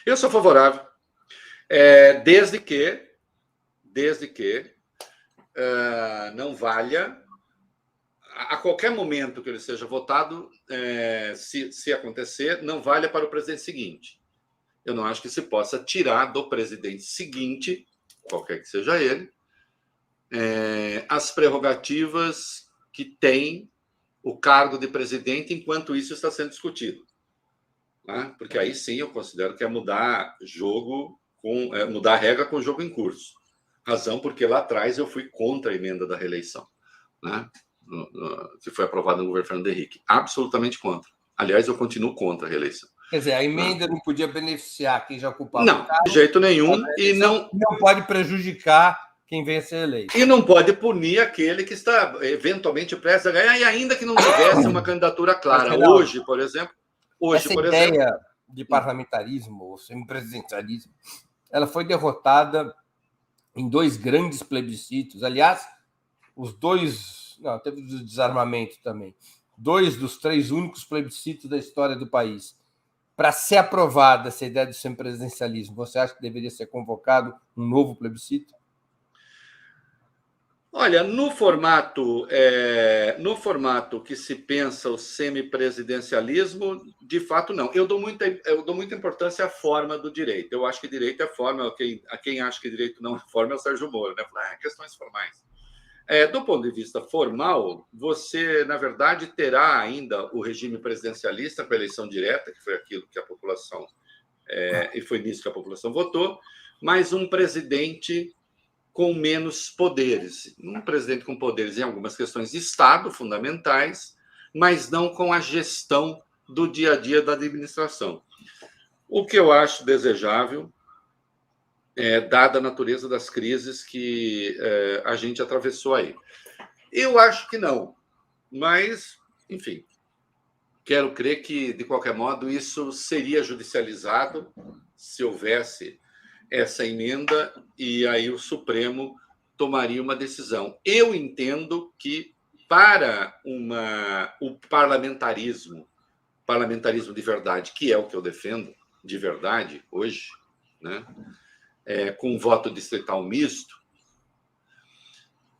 Eu sou favorável, desde que não valha, a qualquer momento que ele seja votado, se acontecer, não valha para o presidente seguinte. Eu não acho que se possa tirar do presidente seguinte, qualquer que seja ele, as prerrogativas que tem o cargo de presidente enquanto isso está sendo discutido. Né? Porque aí sim eu considero que é mudar mudar a regra com o jogo em curso. Razão porque lá atrás eu fui contra a emenda da reeleição, né? Que foi aprovada no governo Fernando Henrique. Absolutamente contra. Aliás, eu continuo contra a reeleição. Quer dizer, a emenda não podia beneficiar quem já ocupava o cargo. Não, de jeito nenhum. E não pode prejudicar quem venha a ser eleito. E não pode punir aquele que está eventualmente prestes a ganhar, e ainda que não tivesse uma candidatura clara. Hoje, por exemplo... Essa ideia de parlamentarismo, ou semipresidencialismo, ela foi derrotada em 2 grandes plebiscitos. Aliás, os 2... Não, teve o desarmamento também. 2 dos 3 únicos plebiscitos da história do país. Para ser aprovada essa ideia do semipresidencialismo, você acha que deveria ser convocado um novo plebiscito? Olha, no formato que se pensa o semipresidencialismo, de fato, não. Eu dou muita importância à forma do direito. Eu acho que direito é forma. A quem acha que direito não é forma é o Sérgio Moro, né? Questões formais. Do ponto de vista formal, você, na verdade, terá ainda o regime presidencialista com a eleição direta, que foi aquilo que a população... e foi nisso que a população votou, mas um presidente com menos poderes. Um presidente com poderes em algumas questões de Estado fundamentais, mas não com a gestão do dia a dia da administração. O que eu acho desejável, dada a natureza das crises que a gente atravessou aí. Eu acho que não, mas, enfim, quero crer que, de qualquer modo, isso seria judicializado se houvesse essa emenda, e aí o Supremo tomaria uma decisão. Eu entendo que, para o parlamentarismo de verdade, que é o que eu defendo de verdade hoje, né, com um voto distrital misto,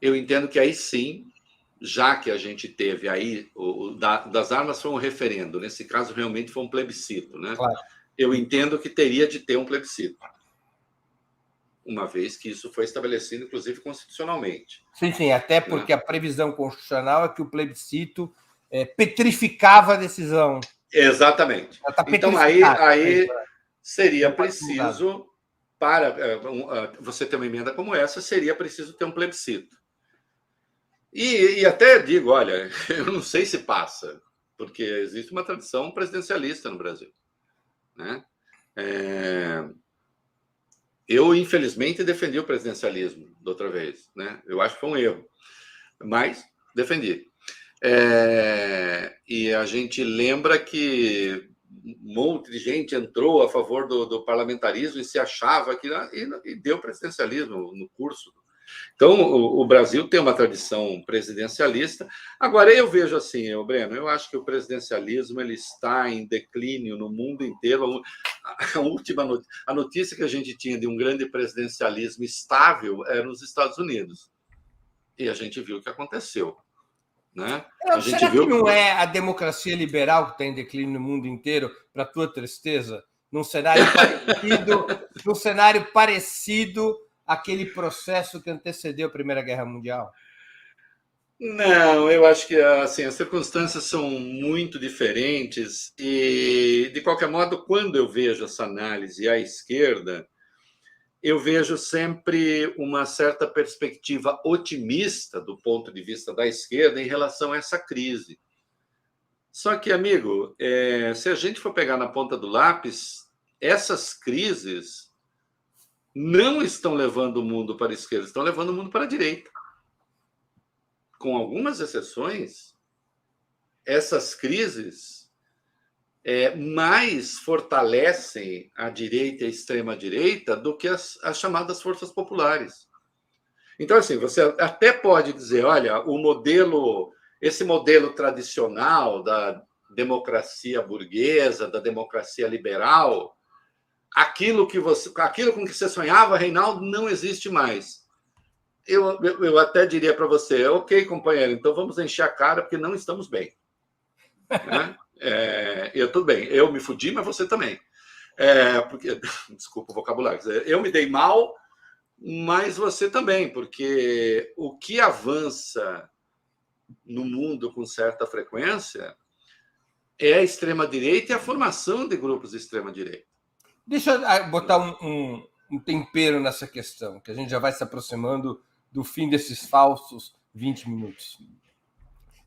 eu entendo que aí sim, já que a gente teve aí, das armas foi um referendo, nesse caso realmente foi um plebiscito, né? Claro. Eu entendo que teria de ter um plebiscito, uma vez que isso foi estabelecido, inclusive, constitucionalmente. Sim, até porque a previsão constitucional é que o plebiscito petrificava a decisão. Exatamente. Então, aí seria preciso, para você ter uma emenda como essa, seria preciso ter um plebiscito. E até digo, olha, eu não sei se passa, porque existe uma tradição presidencialista no Brasil, né? Eu, infelizmente, defendi o presidencialismo da outra vez, né? Eu acho que foi um erro, mas defendi. E a gente lembra que um monte de gente entrou a favor do parlamentarismo e se achava que e deu presidencialismo no curso. Então, o Brasil tem uma tradição presidencialista. Agora, eu vejo assim, Breno, eu acho que o presidencialismo ele está em declínio no mundo inteiro. A notícia que a gente tinha de um grande presidencialismo estável era nos Estados Unidos. E a gente viu o que aconteceu. Né? Será que não é a democracia liberal que está em declínio no mundo inteiro, para a tua tristeza? Num cenário parecido àquele processo que antecedeu a Primeira Guerra Mundial? Não, eu acho que assim, as circunstâncias são muito diferentes e, de qualquer modo, quando eu vejo essa análise à esquerda, eu vejo sempre uma certa perspectiva otimista do ponto de vista da esquerda em relação a essa crise. Só que, amigo, se a gente for pegar na ponta do lápis, essas crises não estão levando o mundo para a esquerda, estão levando o mundo para a direita. Com algumas exceções, essas crises mais fortalecem a direita e a extrema-direita do que as chamadas forças populares. Então, assim, você até pode dizer, olha, esse modelo tradicional da democracia burguesa, da democracia liberal, aquilo com que você sonhava, Reinaldo, não existe mais. Eu até diria para você, ok, companheiro, então vamos encher a cara, porque não estamos bem. Né? Eu tudo bem, eu me fudi, mas você também. Desculpa o vocabulário, eu me dei mal, mas você também, porque o que avança no mundo com certa frequência é a extrema-direita e a formação de grupos de extrema-direita. Deixa eu botar um tempero nessa questão, que a gente já vai se aproximando do fim desses falsos 20 minutos.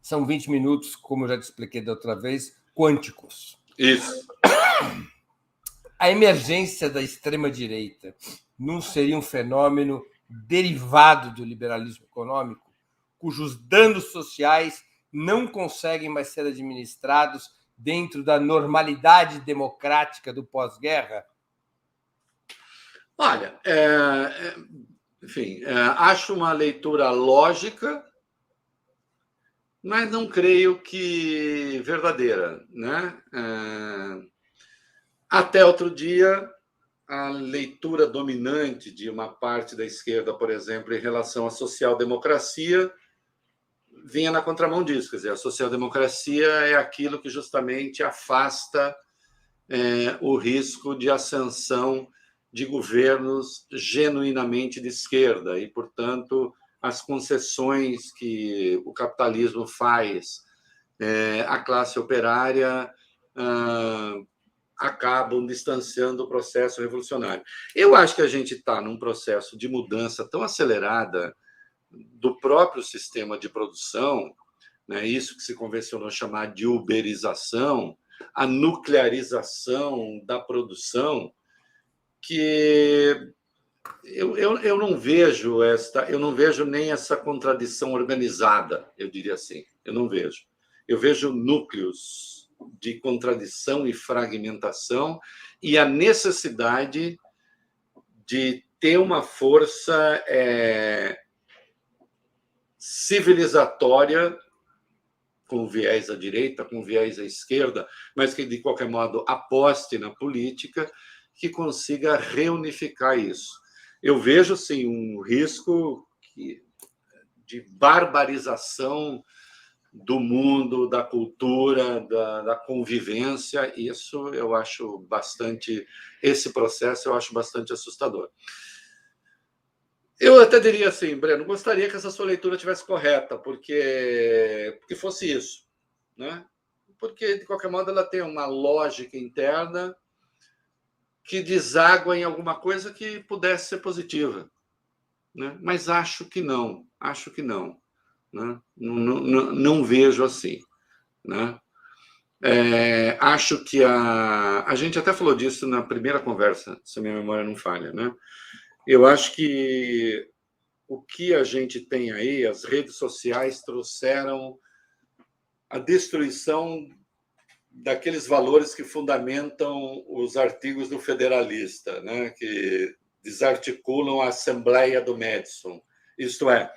São 20 minutos, como eu já te expliquei da outra vez, quânticos. Isso. A emergência da extrema-direita não seria um fenômeno derivado do liberalismo econômico, cujos danos sociais não conseguem mais ser administrados dentro da normalidade democrática do pós-guerra? Olha, enfim, acho uma leitura lógica, mas não creio que verdadeira, né? Até outro dia, a leitura dominante de uma parte da esquerda, por exemplo, em relação à social-democracia, vinha na contramão disso. Quer dizer, a social-democracia é aquilo que justamente afasta o risco de ascensão de governos genuinamente de esquerda e, portanto, as concessões que o capitalismo faz à classe operária acabam distanciando o processo revolucionário. Eu acho que a gente está num processo de mudança tão acelerada do próprio sistema de produção, né, isso que se convencionou chamar de uberização, a nuclearização da produção, que eu não vejo nem essa contradição organizada, eu diria assim. Eu não vejo. Eu vejo núcleos de contradição e fragmentação e a necessidade de ter uma força civilizatória com viés à direita, com viés à esquerda, mas que, de qualquer modo, aposte na política, que consiga reunificar isso. Eu vejo, sim, um risco de barbarização do mundo, da cultura, da convivência. Isso eu acho bastante... Esse processo eu acho bastante assustador. Eu até diria assim, Breno, gostaria que essa sua leitura tivesse correta, porque fosse isso, né? Porque, de qualquer modo, ela tem uma lógica interna que deságua em alguma coisa que pudesse ser positiva, né? Mas acho que não, né? Não vejo assim, né? Acho que a gente até falou disso na primeira conversa, se a minha memória não falha, né? Eu acho que o que a gente tem aí, as redes sociais trouxeram a destruição daqueles valores que fundamentam os artigos do Federalista, né, que desarticulam a Assembleia do Madison. Isto é,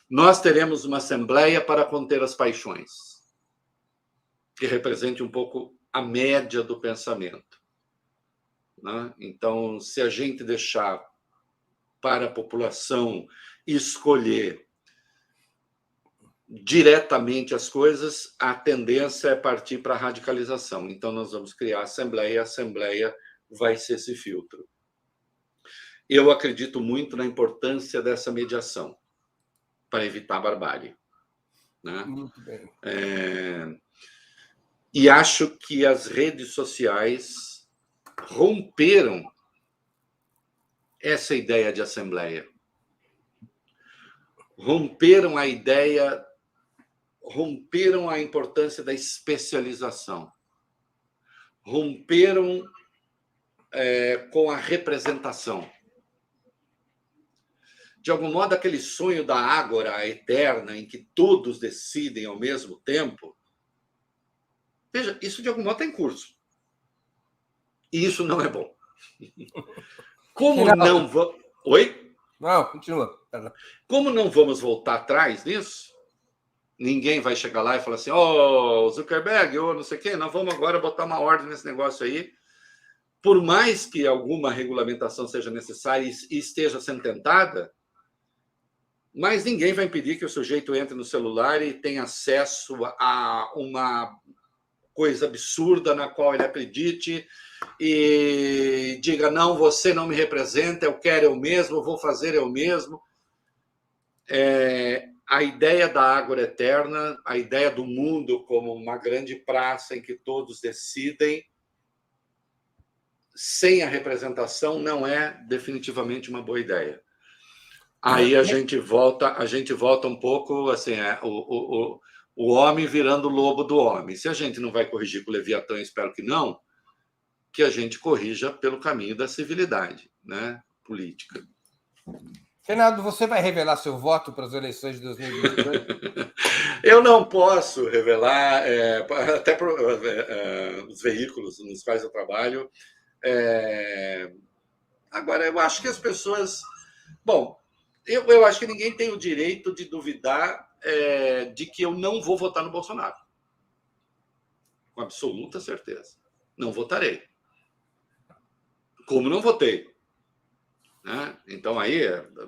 nós teremos uma Assembleia para conter as paixões, que represente um pouco a média do pensamento, né? Então, se a gente deixar para a população escolher diretamente as coisas, a tendência é partir para a radicalização. Então, nós vamos criar a Assembleia, e a Assembleia vai ser esse filtro. Eu acredito muito na importância dessa mediação para evitar a barbárie, né? Muito bem. E acho que as redes sociais romperam essa ideia de Assembleia. Romperam a ideia, romperam a importância da especialização, romperam com a representação. De algum modo, aquele sonho da ágora eterna, em que todos decidem ao mesmo tempo, veja, isso de algum modo está em curso. E isso não é bom. Como não vamos... Oi? Não, continua. Como não vamos voltar atrás nisso, ninguém vai chegar lá e falar assim, Zuckerberg, ou não sei quem, nós vamos agora botar uma ordem nesse negócio aí. Por mais que alguma regulamentação seja necessária e esteja sendo tentada, mas ninguém vai impedir que o sujeito entre no celular e tenha acesso a uma coisa absurda na qual ele acredite e diga, não, você não me representa, eu quero eu mesmo, eu vou fazer eu mesmo. A ideia da ágora eterna, a ideia do mundo como uma grande praça em que todos decidem, sem a representação, não é definitivamente uma boa ideia. Aí a gente volta um pouco assim, o homem virando o lobo do homem. Se a gente não vai corrigir com o Leviatã, espero que não, que a gente corrija pelo caminho da civilidade, né, política. Renato, você vai revelar seu voto para as eleições de 2022? Eu não posso revelar, até para os veículos nos quais eu trabalho. Agora, eu acho que as pessoas... Bom, eu acho que ninguém tem o direito de duvidar de que eu não vou votar no Bolsonaro. Com absoluta certeza. Não votarei. Como não votei. Né? Então, aí,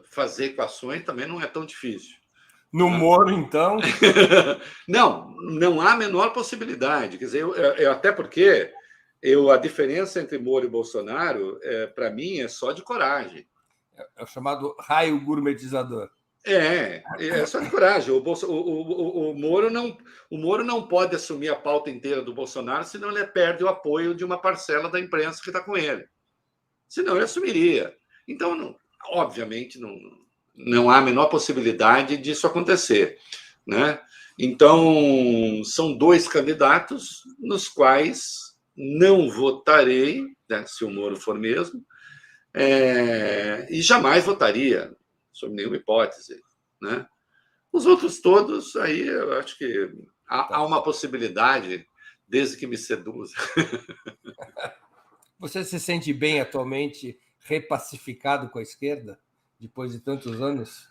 fazer equações também não é tão difícil. No Moro, então? Não há a menor possibilidade. Quer dizer, até porque a diferença entre Moro e Bolsonaro, para mim, é só de coragem. É o chamado raio gourmetizador. É só de coragem. O Moro não pode assumir a pauta inteira do Bolsonaro, senão ele perde o apoio de uma parcela da imprensa que está com ele. Senão ele assumiria. Então, obviamente, não há a menor possibilidade disso acontecer, né? Então, são dois candidatos nos quais não votarei, né, se o Moro for mesmo, e jamais votaria, sob nenhuma hipótese, né? Os outros todos, aí eu acho que há uma possibilidade, desde que me seduza. Você se sente bem atualmente repacificado com a esquerda, depois de tantos anos?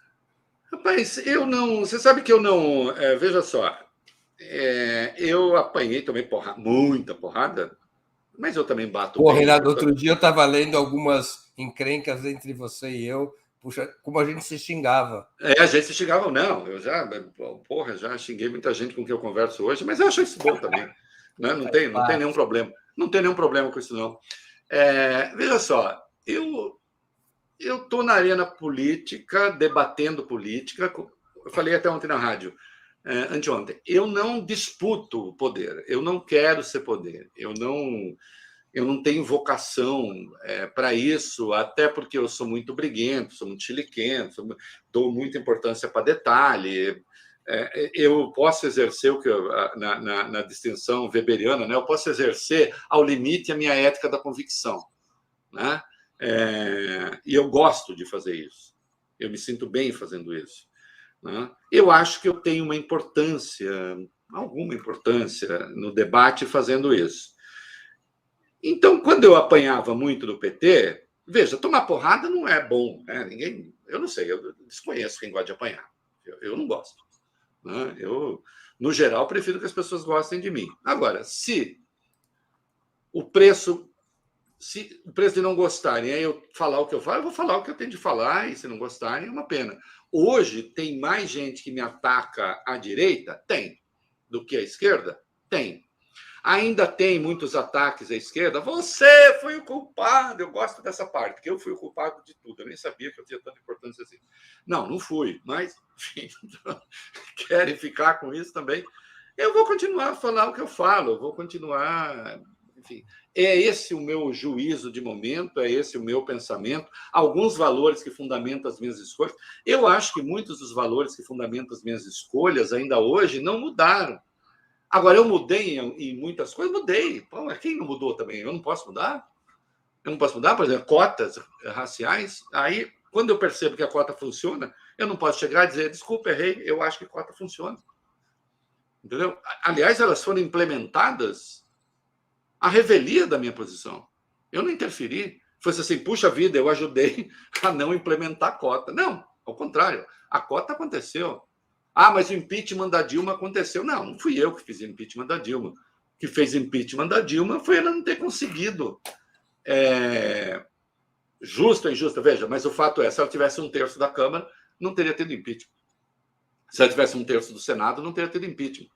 Rapaz, eu não... Você sabe que eu não... veja só, eu apanhei também muita porrada, mas eu também bato bem. Renato, outro dia eu estava lendo algumas encrencas entre você e eu. Puxa, como a gente se xingava. A gente se xingava, não. Eu já xinguei muita gente com quem eu converso hoje, mas eu acho isso bom também. Né? Não tem nenhum problema. Não tem nenhum problema com isso, não. Veja só, eu estou na arena política, debatendo política. Eu falei até ontem na rádio, anteontem. Eu não disputo o poder. Eu não quero ser poder. Eu não tenho vocação para isso, até porque eu sou muito briguento, sou muito chiliquento, dou muita importância para detalhe. Eu posso exercer o que na distinção weberiana, né? Eu posso exercer ao limite a minha ética da convicção, né? E eu gosto de fazer isso. Eu me sinto bem fazendo isso, né? Eu acho que eu tenho uma importância alguma importância no debate fazendo isso. Então, quando eu apanhava muito do PT, veja, tomar porrada não é bom, né? Ninguém, eu não sei, eu desconheço quem gosta de apanhar. Eu não gosto. Né? Eu, no geral, prefiro que as pessoas gostem de mim. Agora, se o preço de não gostarem, aí eu falar o que eu falo, eu vou falar o que eu tenho de falar, e se não gostarem, é uma pena. Hoje, tem mais gente que me ataca à direita? Tem. Do que à esquerda? Tem. Ainda tem muitos ataques à esquerda. Você foi o culpado. Eu gosto dessa parte, porque eu fui o culpado de tudo. Eu nem sabia que eu tinha tanta importância assim. Não fui, mas, enfim, querem ficar com isso também. Eu vou continuar a falar o que eu falo, eu vou continuar, enfim. É esse o meu juízo de momento, é esse o meu pensamento. Alguns valores que fundamentam as minhas escolhas. Eu acho que muitos dos valores que fundamentam as minhas escolhas ainda hoje não mudaram. Agora, eu mudei em muitas coisas, mudei. Pô, mas quem não mudou também? Eu não posso mudar? Eu não posso mudar, por exemplo, cotas raciais. Aí, quando eu percebo que a cota funciona, eu não posso chegar e dizer, desculpa, errei, eu acho que cota funciona. Entendeu? Aliás, elas foram implementadas à revelia da minha posição. Eu não interferi. Fosse assim, puxa vida, eu ajudei a não implementar a cota. Não, ao contrário, a cota aconteceu. Ah, mas o impeachment da Dilma aconteceu. Não fui eu que fiz o impeachment da Dilma. O que fez o impeachment da Dilma foi ela não ter conseguido. Justo ou injusto, veja, mas o fato é, se ela tivesse 1/3 da Câmara, não teria tido impeachment. Se ela tivesse 1/3 do Senado, não teria tido impeachment.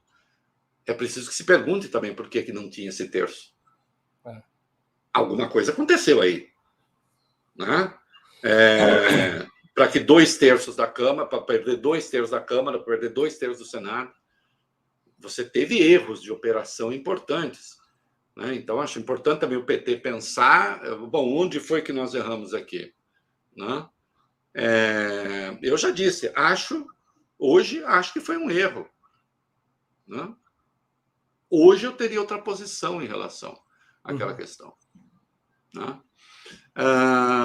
É preciso que se pergunte também por que não tinha esse terço. Alguma coisa aconteceu aí. Né? Para que 2/3 da Câmara, para perder 2/3 da Câmara, para perder 2/3 do Senado, você teve erros de operação importantes. Né? Então, acho importante também o PT pensar, bom, onde foi que nós erramos aqui? Né? Eu já disse, hoje acho que foi um erro. Né? Hoje eu teria outra posição em relação àquela questão. Né?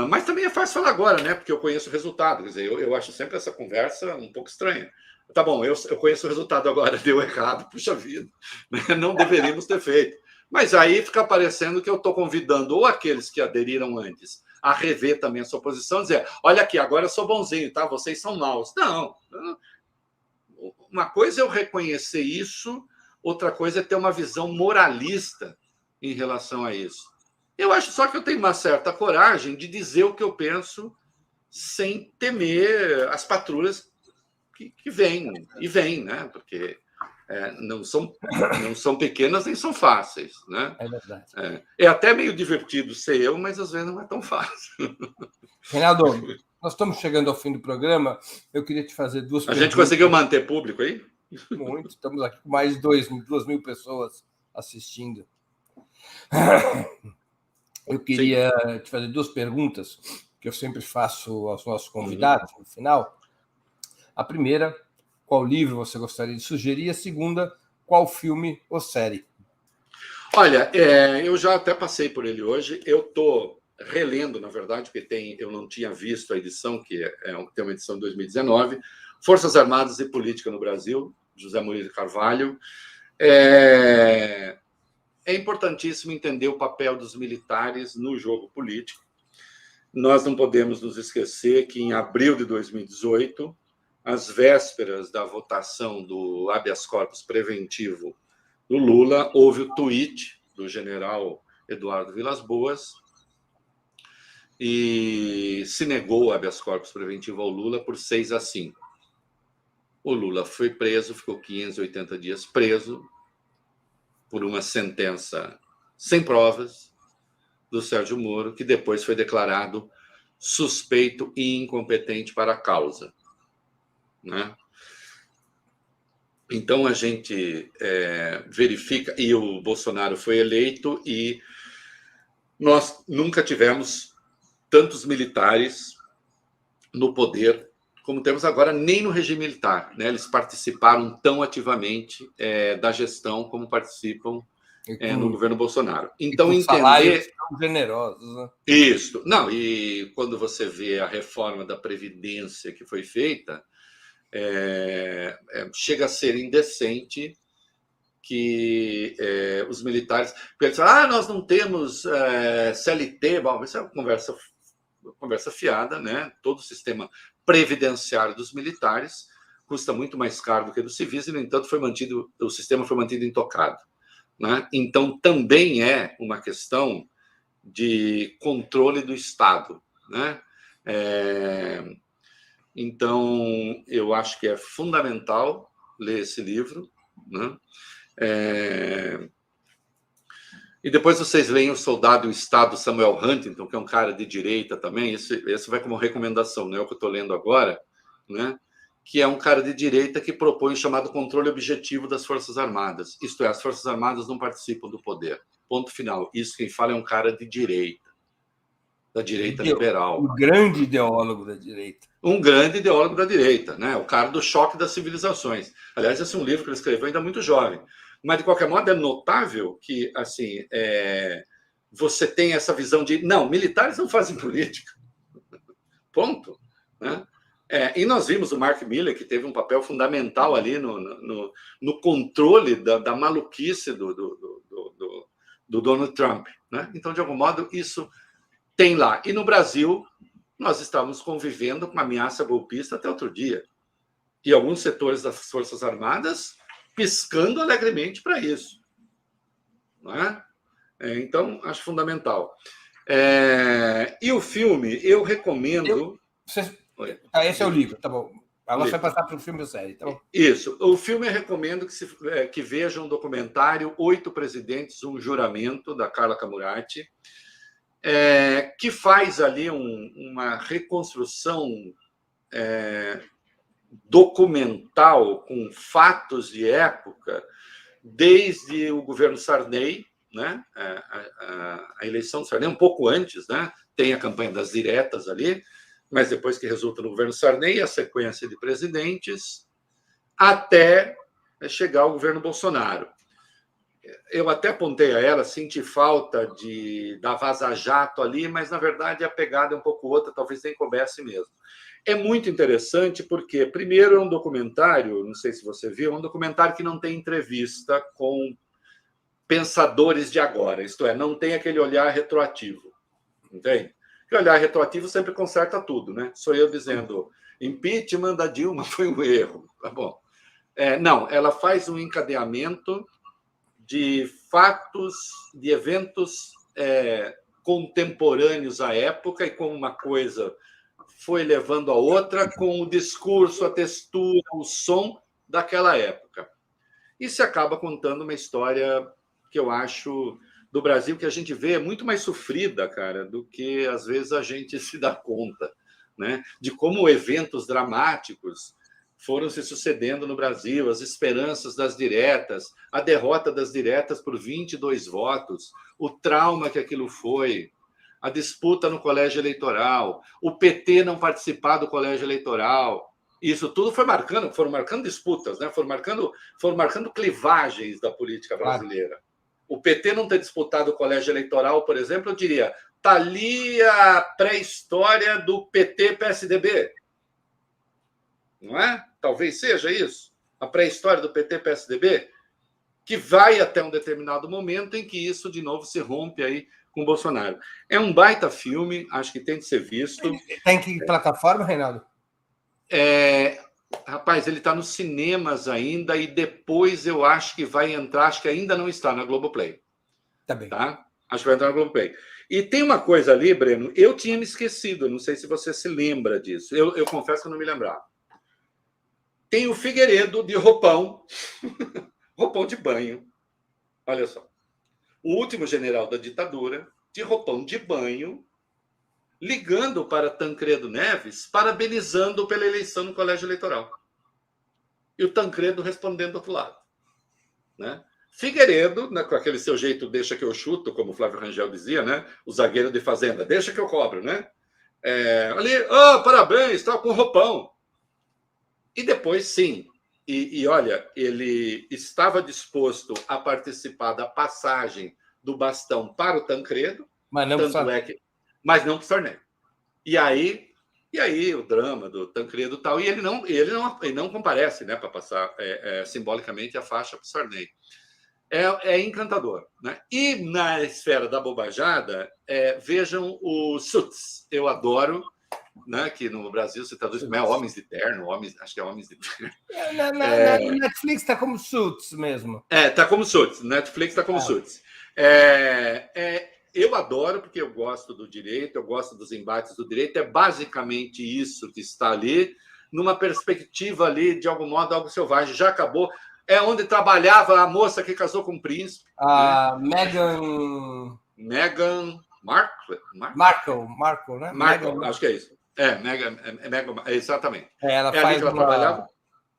Mas também é fácil falar agora, né? Porque eu conheço o resultado. Quer dizer, eu acho sempre essa conversa um pouco estranha. Tá bom, eu conheço o resultado agora, deu errado, puxa vida. Não deveríamos ter feito. Mas aí fica parecendo que eu estou convidando ou aqueles que aderiram antes a rever também a sua posição, dizer, olha aqui, agora eu sou bonzinho, tá? Vocês são maus. Não. Uma coisa é eu reconhecer isso, outra coisa é ter uma visão moralista em relação a isso. Eu acho só que eu tenho uma certa coragem de dizer o que eu penso sem temer as patrulhas que vêm, né? Porque não são pequenas nem são fáceis. Né? É verdade. É até meio divertido ser eu, mas às vezes não é tão fácil. Reinaldo, nós estamos chegando ao fim do programa. Eu queria te fazer duas perguntas. A gente conseguiu manter público aí? Muito. Estamos aqui com mais de 2.000 pessoas assistindo. Eu queria te fazer duas perguntas que eu sempre faço aos nossos convidados no final. A primeira, qual livro você gostaria de sugerir? A segunda, qual filme ou série? Olha, eu já até passei por ele hoje. Eu estou relendo, na verdade, porque eu não tinha visto a edição, que tem uma edição de 2019, Forças Armadas e Política no Brasil, José Murilo Carvalho. É importantíssimo entender o papel dos militares no jogo político. Nós não podemos nos esquecer que, em abril de 2018, às vésperas da votação do habeas corpus preventivo do Lula, houve o tweet do general Eduardo Vilas Boas e se negou o habeas corpus preventivo ao Lula por 6-5. O Lula foi preso, ficou 580 dias preso, por uma sentença sem provas do Sérgio Moro, que depois foi declarado suspeito e incompetente para a causa. Né? Então, a gente verifica, e o Bolsonaro foi eleito, e nós nunca tivemos tantos militares no poder como temos agora, nem no regime militar. Né? Eles participaram tão ativamente da gestão como participam no governo Bolsonaro. Então, entender... São generosos. Né? Isso. Não, e quando você vê a reforma da Previdência que foi feita, chega a ser indecente que os militares... Eles falam, nós não temos CLT. Bom, isso é uma conversa fiada, né? Todo o sistema previdenciário dos militares custa muito mais caro do que dos civis e, no entanto, o sistema foi mantido intocado, né? Então, também é uma questão de controle do Estado, né? Então, eu acho que é fundamental ler esse livro, né? E depois vocês leem O Soldado e o Estado, Samuel Huntington, que é um cara de direita também. Esse vai como recomendação, não é o que eu estou lendo agora, né? Que é um cara de direita que propõe o chamado controle objetivo das Forças Armadas. Isto é, as Forças Armadas não participam do poder. Ponto final. Isso quem fala é um cara de direita, da direita liberal. Um grande ideólogo da direita. Um grande ideólogo da direita, né? O cara do choque das civilizações. Aliás, esse é um livro que ele escreveu ainda muito jovem. Mas, de qualquer modo, é notável que assim, você tem essa visão de... Não, militares não fazem política. Ponto. Né? E nós vimos o Mark Miller, que teve um papel fundamental ali no controle da maluquice do Donald Trump. Né? Então, de algum modo, isso tem lá. E no Brasil, nós estávamos convivendo com uma ameaça golpista até outro dia. E alguns setores das Forças Armadas piscando alegremente para isso. Não é? Então, acho fundamental. E o filme, eu recomendo... Esse é o livro, tá bom. Ela vai passar para o filme ou série, tá bom? Isso. O filme eu recomendo que vejam um documentário 8 Presidentes, um Juramento, da Carla Camurati, que faz ali uma reconstrução documental com fatos de época, desde o governo Sarney, né? A eleição do Sarney, um pouco antes, né? Tem a campanha das diretas ali, mas depois que resulta no governo Sarney, a sequência de presidentes, até chegar ao governo Bolsonaro. Eu até apontei a ela, senti falta da Vaza Jato ali, mas, na verdade, a pegada é um pouco outra, talvez nem coubesse mesmo. É muito interessante porque, primeiro, é um documentário, não sei se você viu, é um documentário que não tem entrevista com pensadores de agora, isto é, não tem aquele olhar retroativo, entende? Porque olhar retroativo sempre conserta tudo, né? Sou eu dizendo, impeachment da Dilma foi um erro, tá bom? Não, ela faz um encadeamento de fatos, de eventos contemporâneos à época e como uma coisa foi levando a outra com o discurso, a textura, o som daquela época. E se acaba contando uma história que eu acho do Brasil que a gente vê muito mais sofrida, cara, do que às vezes a gente se dá conta, né? De como eventos dramáticos foram se sucedendo no Brasil, as esperanças das diretas, a derrota das diretas por 22 votos, o trauma que aquilo foi, a disputa no colégio eleitoral, o PT não participar do colégio eleitoral. Isso tudo foram marcando disputas, né? Foram marcando clivagens da política brasileira. Claro. O PT não ter disputado o colégio eleitoral, por exemplo, eu diria, está ali a pré-história do PT-PSDB. Não é? Talvez seja isso. A pré-história do PT-PSDB, que vai até um determinado momento em que isso, de novo, se rompe aí com o Bolsonaro. É um baita filme, acho que tem de ser visto. Está em que plataforma, Reinaldo? Rapaz, ele está nos cinemas ainda e depois eu acho que vai entrar, acho que ainda não está na Globoplay. Tá bem. Tá? Acho que vai entrar na Globoplay. E tem uma coisa ali, Breno, eu tinha me esquecido, não sei se você se lembra disso. Eu confesso que eu não me lembrava. Tem o Figueiredo de roupão, roupão de banho. Olha só. O último general da ditadura, de roupão de banho, ligando para Tancredo Neves, parabenizando pela eleição no colégio eleitoral. E o Tancredo respondendo do outro lado. Né? Figueiredo, né, com aquele seu jeito, deixa que eu chuto, como o Flávio Rangel dizia, né? O zagueiro de fazenda, deixa que eu cobro, né? Ali, parabéns, está com roupão. E depois, sim, e olha, ele estava disposto a participar da passagem do bastão para o Tancredo, mas não para o Sarney. E aí o drama do Tancredo e tal, e ele não comparece, né, para passar simbolicamente a faixa para o Sarney. É encantador, né? E na esfera da bobajada, vejam o Suits. Eu adoro, né? Que no Brasil se traduz como Homens de Terno, acho que é Homens de Terno. Na Netflix está como Suits mesmo. Tá como Suits. Netflix está como Suits. Eu adoro, porque eu gosto do direito, eu gosto dos embates do direito. É basicamente isso que está ali, numa perspectiva ali, de algum modo, algo selvagem. Já acabou. É onde trabalhava a moça que casou com o príncipe. A né? Meghan Markle, né? Markle, acho que é isso. Meghan, exatamente. Ela faz uma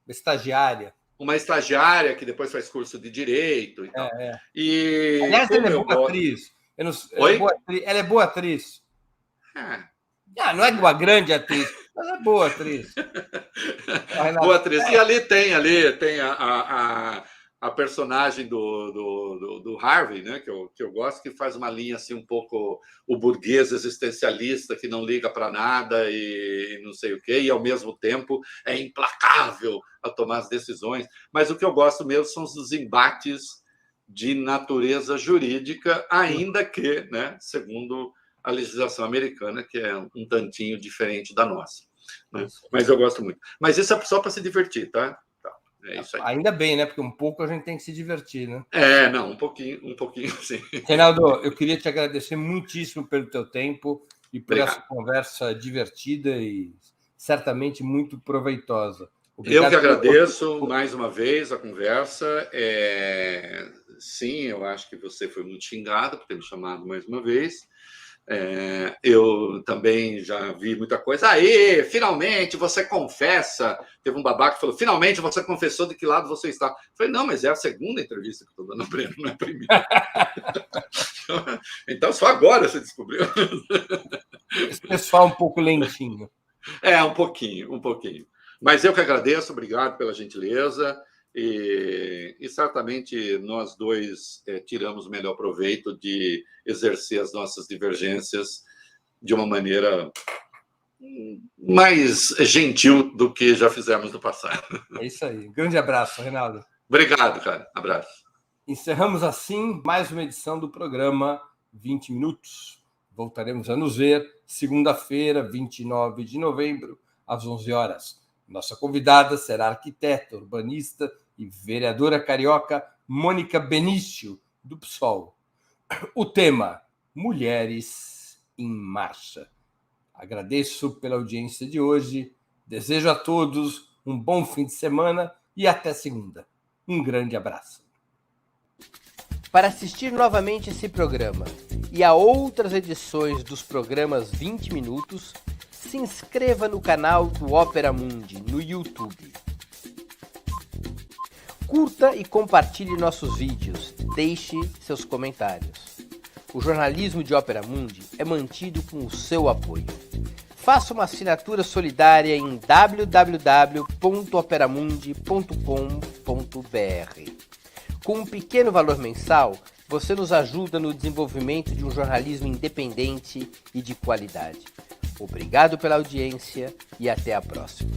estagiária. Uma estagiária que depois faz curso de direito e tal. E aliás, ela é boa atriz. Ela é boa atriz. Não é uma grande atriz, mas é boa atriz. Boa atriz. E ali tem a personagem do Harvey, né, que eu gosto, que faz uma linha assim um pouco o burguês existencialista que não liga para nada e não sei o quê, e ao mesmo tempo é implacável a tomar as decisões. Mas o que eu gosto mesmo são os embates de natureza jurídica, ainda que, né, segundo a legislação americana, que é um tantinho diferente da nossa. Né? Mas eu gosto muito. Mas isso é só para se divertir, tá? É isso aí. Ainda bem, né? Porque um pouco a gente tem que se divertir, né? Não, um pouquinho sim. Reinaldo, eu queria te agradecer muitíssimo pelo teu tempo e por Obrigado. essa conversa divertida e certamente muito proveitosa. Obrigado. Eu que agradeço mais uma vez a conversa. Sim, eu acho que você foi muito xingado por ter me chamado mais uma vez. Eu também já vi muita coisa. Aí, finalmente você confessa. Teve um babaca que falou: finalmente você confessou de que lado você está. Eu falei: não, mas é a segunda entrevista que eu estou dando a Breno, não é a primeira. Então, só agora você descobriu. Esse pessoal um pouco lentinho. Um pouquinho. Mas eu que agradeço, obrigado pela gentileza. E certamente nós dois tiramos o melhor proveito de exercer as nossas divergências de uma maneira mais gentil do que já fizemos no passado. É isso aí. Grande abraço, Reinaldo. Obrigado, cara. Abraço. Encerramos assim mais uma edição do programa 20 Minutos. Voltaremos a nos ver segunda-feira, 29 de novembro, às 11 horas. Nossa convidada será a arquiteta, urbanista e vereadora carioca Mônica Benício, do PSOL. O tema: Mulheres em Marcha. Agradeço pela audiência de hoje, desejo a todos um bom fim de semana e até segunda. Um grande abraço. Para assistir novamente esse programa e a outras edições dos programas 20 Minutos, se inscreva no canal do Ópera Mundi no YouTube. Curta e compartilhe nossos vídeos. Deixe seus comentários. O jornalismo de Ópera Mundi é mantido com o seu apoio. Faça uma assinatura solidária em www.operamundi.com.br. Com um pequeno valor mensal, você nos ajuda no desenvolvimento de um jornalismo independente e de qualidade. Obrigado pela audiência e até a próxima.